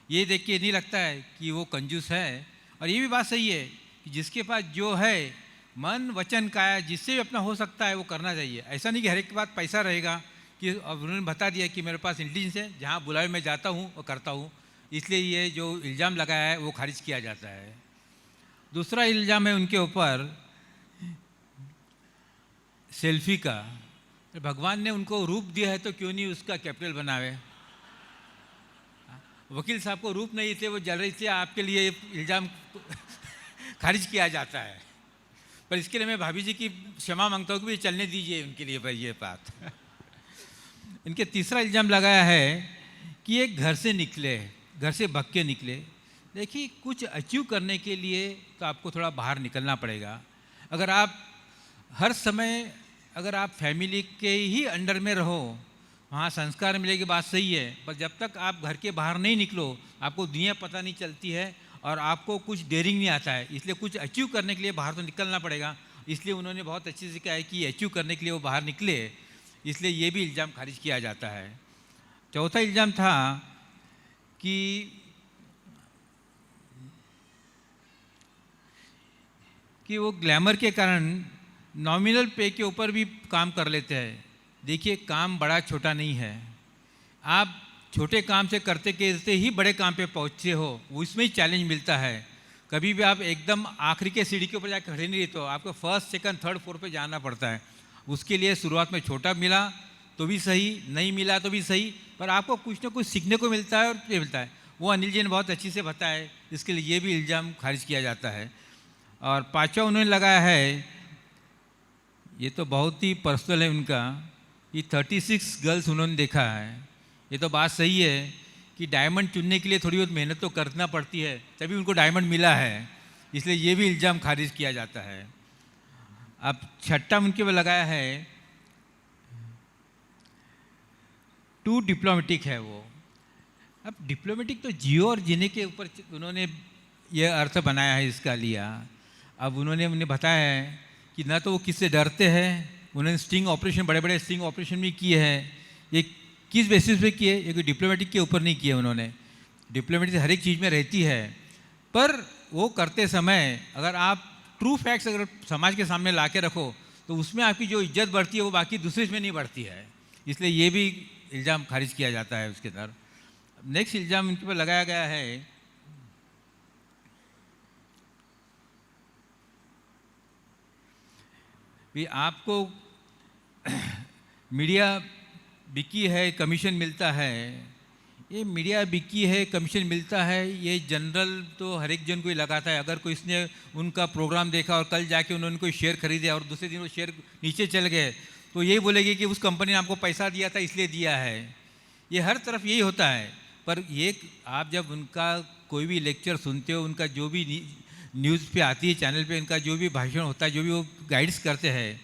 ये देख के नहीं लगता है कि वो कंजूस है। और ये भी बात सही है कि जिसके पास जो है मन वचन काया जिससे भी अपना हो सकता है वो करना चाहिए। ऐसा नहीं कि हर एक के पास पैसा रहेगा कि अब उन्होंने बता दिया कि मेरे पास इंटेलिजेंस है, जहाँ बुलावे मैं जाता हूँ और करता हूँ, इसलिए ये जो इल्ज़ाम लगाया है वो खारिज किया जाता है। दूसरा इल्ज़ाम है उनके ऊपर सेल्फी का। भगवान ने उनको रूप दिया है तो क्यों नहीं उसका कैपिटल बनावे। वकील साहब को रूप नहीं थे, वो जल रही थी, आपके लिए इल्ज़ाम खारिज किया जाता है। पर इसके लिए मैं भाभी जी की क्षमा मांगता हूँ कि चलने दीजिए उनके लिए पर ये बात। इनके तीसरा इल्ज़ाम लगाया है कि ये घर से निकले, घर से भग के निकले। देखिए कुछ अचीव करने के लिए तो आपको थोड़ा बाहर निकलना पड़ेगा। अगर आप हर समय अगर आप फैमिली के ही अंडर में रहो, वहाँ संस्कार मिलेगी, बात सही है, पर जब तक आप घर के बाहर नहीं निकलो आपको दुनिया पता नहीं चलती है और आपको कुछ डेयरिंग नहीं आता है। इसलिए कुछ अचीव करने के लिए बाहर तो निकलना पड़ेगा। इसलिए उन्होंने बहुत अच्छे से कहा है कि अचीव करने के लिए वो बाहर निकले, इसलिए ये भी इल्ज़ाम खारिज किया जाता है। चौथा इल्ज़ाम था कि वो ग्लैमर के कारण नॉमिनल पे के ऊपर भी काम कर लेते हैं। देखिए काम बड़ा छोटा नहीं है। आप छोटे काम से करते करते ही बड़े काम पे पहुँचते हो, उसमें ही चैलेंज मिलता है। कभी भी आप एकदम आखिरी के सीढ़ी के ऊपर जाकर खड़े नहीं रहते हो, आपको फर्स्ट सेकंड थर्ड फोर्थ पे जाना पड़ता है। उसके लिए शुरुआत में छोटा मिला तो भी सही, नहीं मिला तो भी सही, पर आपको कुछ ना कुछ सीखने को मिलता है और ये मिलता है। वो अनिल जी ने बहुत अच्छी से बताया है, इसके लिए ये भी इल्ज़ाम खारिज किया जाता है। और पाँचवा उन्होंने लगाया है, ये तो बहुत ही पर्सनल है उनका, ये 36 गर्ल्स उन्होंने देखा है। ये तो बात सही है कि डायमंड चुनने के लिए थोड़ी बहुत मेहनत तो करना पड़ती है, तभी उनको डायमंड मिला है, इसलिए ये भी इल्ज़ाम खारिज किया जाता है। अब छठा उनके पर लगाया है, टू डिप्लोमेटिक है वो। अब डिप्लोमेटिक तो जियो और जीने के ऊपर उन्होंने ये अर्थ बनाया है इसका लिया। अब उन्हें बताया है कि ना तो वो किससे डरते हैं, उन्होंने स्टिंग ऑपरेशन, बड़े बड़े स्टिंग ऑपरेशन भी किए हैं। ये किस बेसिस पे किए, ये कोई डिप्लोमेटिक के ऊपर नहीं किए उन्होंने। डिप्लोमेटिक हर एक चीज़ में रहती है, पर वो करते समय अगर आप ट्रू फैक्ट्स अगर समाज के सामने ला के रखो तो उसमें आपकी जो इज्जत बढ़ती है वो बाकी दूसरे में नहीं बढ़ती है। इसलिए ये भी इल्ज़ाम खारिज किया जाता है उसके तरफ। नेक्स्ट इल्ज़ाम उनके ऊपर लगाया गया है भी आपको मीडिया बिकी है, कमीशन मिलता है। ये मीडिया बिकी है, कमीशन मिलता है, ये जनरल तो हर एक जन को ही लगाता है। अगर कोई इसने उनका प्रोग्राम देखा और कल जाके उन्होंने कोई शेयर खरीदे और दूसरे दिन वो शेयर नीचे चल गए तो यही बोलेगी कि उस कंपनी ने आपको पैसा दिया था इसलिए दिया है। ये हर तरफ यही होता है। पर ये आप जब उनका कोई भी लेक्चर सुनते हो, उनका जो भी न्यूज़ पे आती है चैनल पे, उनका जो भी भाषण होता है, जो भी वो गाइड्स करते हैं,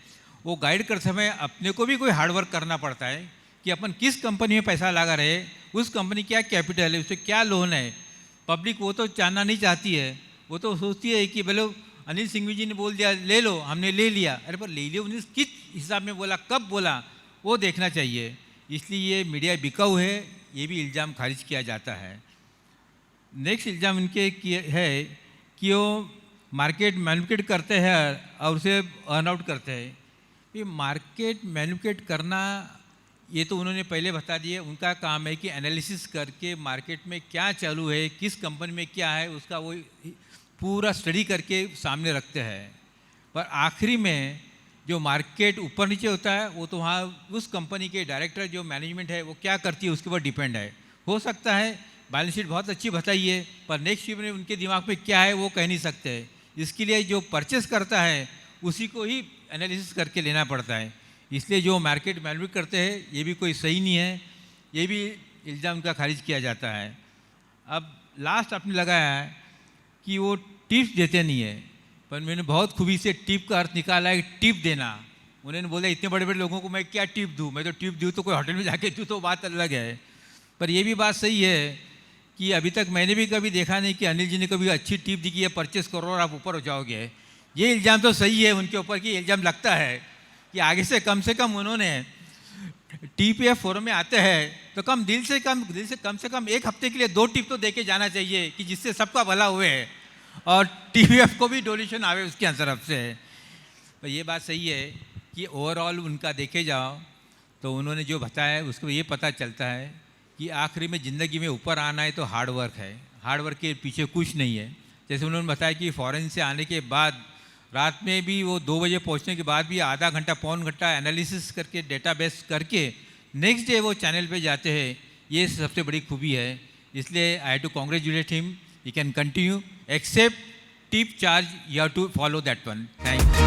वो गाइड करते समय अपने को भी कोई हार्डवर्क करना पड़ता है कि अपन किस कंपनी में पैसा लगा रहे, उस कंपनी क्या कैपिटल है, उससे क्या लोन है। पब्लिक वो तो जानना नहीं चाहती है, वो तो सोचती है कि भले अनिल सिंघवी जी ने बोल दिया ले लो, हमने ले लिया। अरे पर ले लिया उन्होंने किस हिसाब में बोला, कब बोला, वो देखना चाहिए। इसलिए ये मीडिया बिकाऊ है, ये भी इल्ज़ाम खारिज किया जाता है। नेक्स्ट इल्ज़ाम इनके है कि वो मार्केट मैनिपुलेट करते हैं और उसे अर्न आउट करते हैं। ये मार्केट मैनिपुलेट करना ये तो उन्होंने पहले बता दिए, उनका काम है कि एनालिसिस करके मार्केट में क्या चालू है, किस कंपनी में क्या है, उसका वो पूरा स्टडी करके सामने रखते हैं। पर आखिरी में जो मार्केट ऊपर नीचे होता है वो तो वहाँ उस कंपनी के डायरेक्टर जो मैनेजमेंट है वो क्या करती है उसके ऊपर डिपेंड है। हो सकता है बैलेंस शीट बहुत अच्छी बताई है पर नेक्स्ट ईयर में उनके दिमाग में क्या है वो कह नहीं सकते। इसके लिए जो परचेस करता है उसी को ही एनालिसिस करके लेना पड़ता है। इसलिए जो मार्केट मैनिपुलेट करते हैं ये भी कोई सही नहीं है, ये भी इल्ज़ाम उनका खारिज किया जाता है। अब लास्ट आपने लगाया है कि वो टिप्स देते नहीं है, पर मैंने बहुत खूबी से टिप का अर्थ निकाला है, टिप देना। उन्होंने बोला इतने बड़े बड़े लोगों को मैं क्या टिप दूँ, मैं तो टिप दूँ तो कोई होटल में जाके दूँ तो बात अलग है। पर ये भी बात सही है कि अभी तक मैंने भी कभी देखा नहीं कि अनिल जी ने कभी अच्छी टिप दी कि ये परचेस करो और आप ऊपर हो जाओगे। ये इल्ज़ाम तो सही है उनके ऊपर कि इल्ज़ाम लगता है कि आगे से कम उन्होंने TPF फोरम में आते हैं तो कम से कम एक हफ्ते के लिए 2 टिप तो दे के जाना चाहिए कि जिससे सबका भला हुए और TPF को भी डोनेशन आवे उसके तरफ से। तो ये बात सही है कि ओवरऑल उनका देखे जाओ तो उन्होंने जो बताया उसको ये पता चलता है कि आखिरी में ज़िंदगी में ऊपर आना है तो हार्ड वर्क है, हार्ड वर्क के पीछे कुछ नहीं है। जैसे उन्होंने बताया कि फॉरेन से आने के बाद रात में भी वो 2 बजे पहुंचने के बाद भी आधा घंटा पौन घंटा एनालिसिस करके डेटाबेस करके नेक्स्ट डे वो चैनल पे जाते हैं। ये सबसे बड़ी खूबी है। इसलिए I have to congratulate him, he can continue except tip charge, you have to follow that one. Thank you.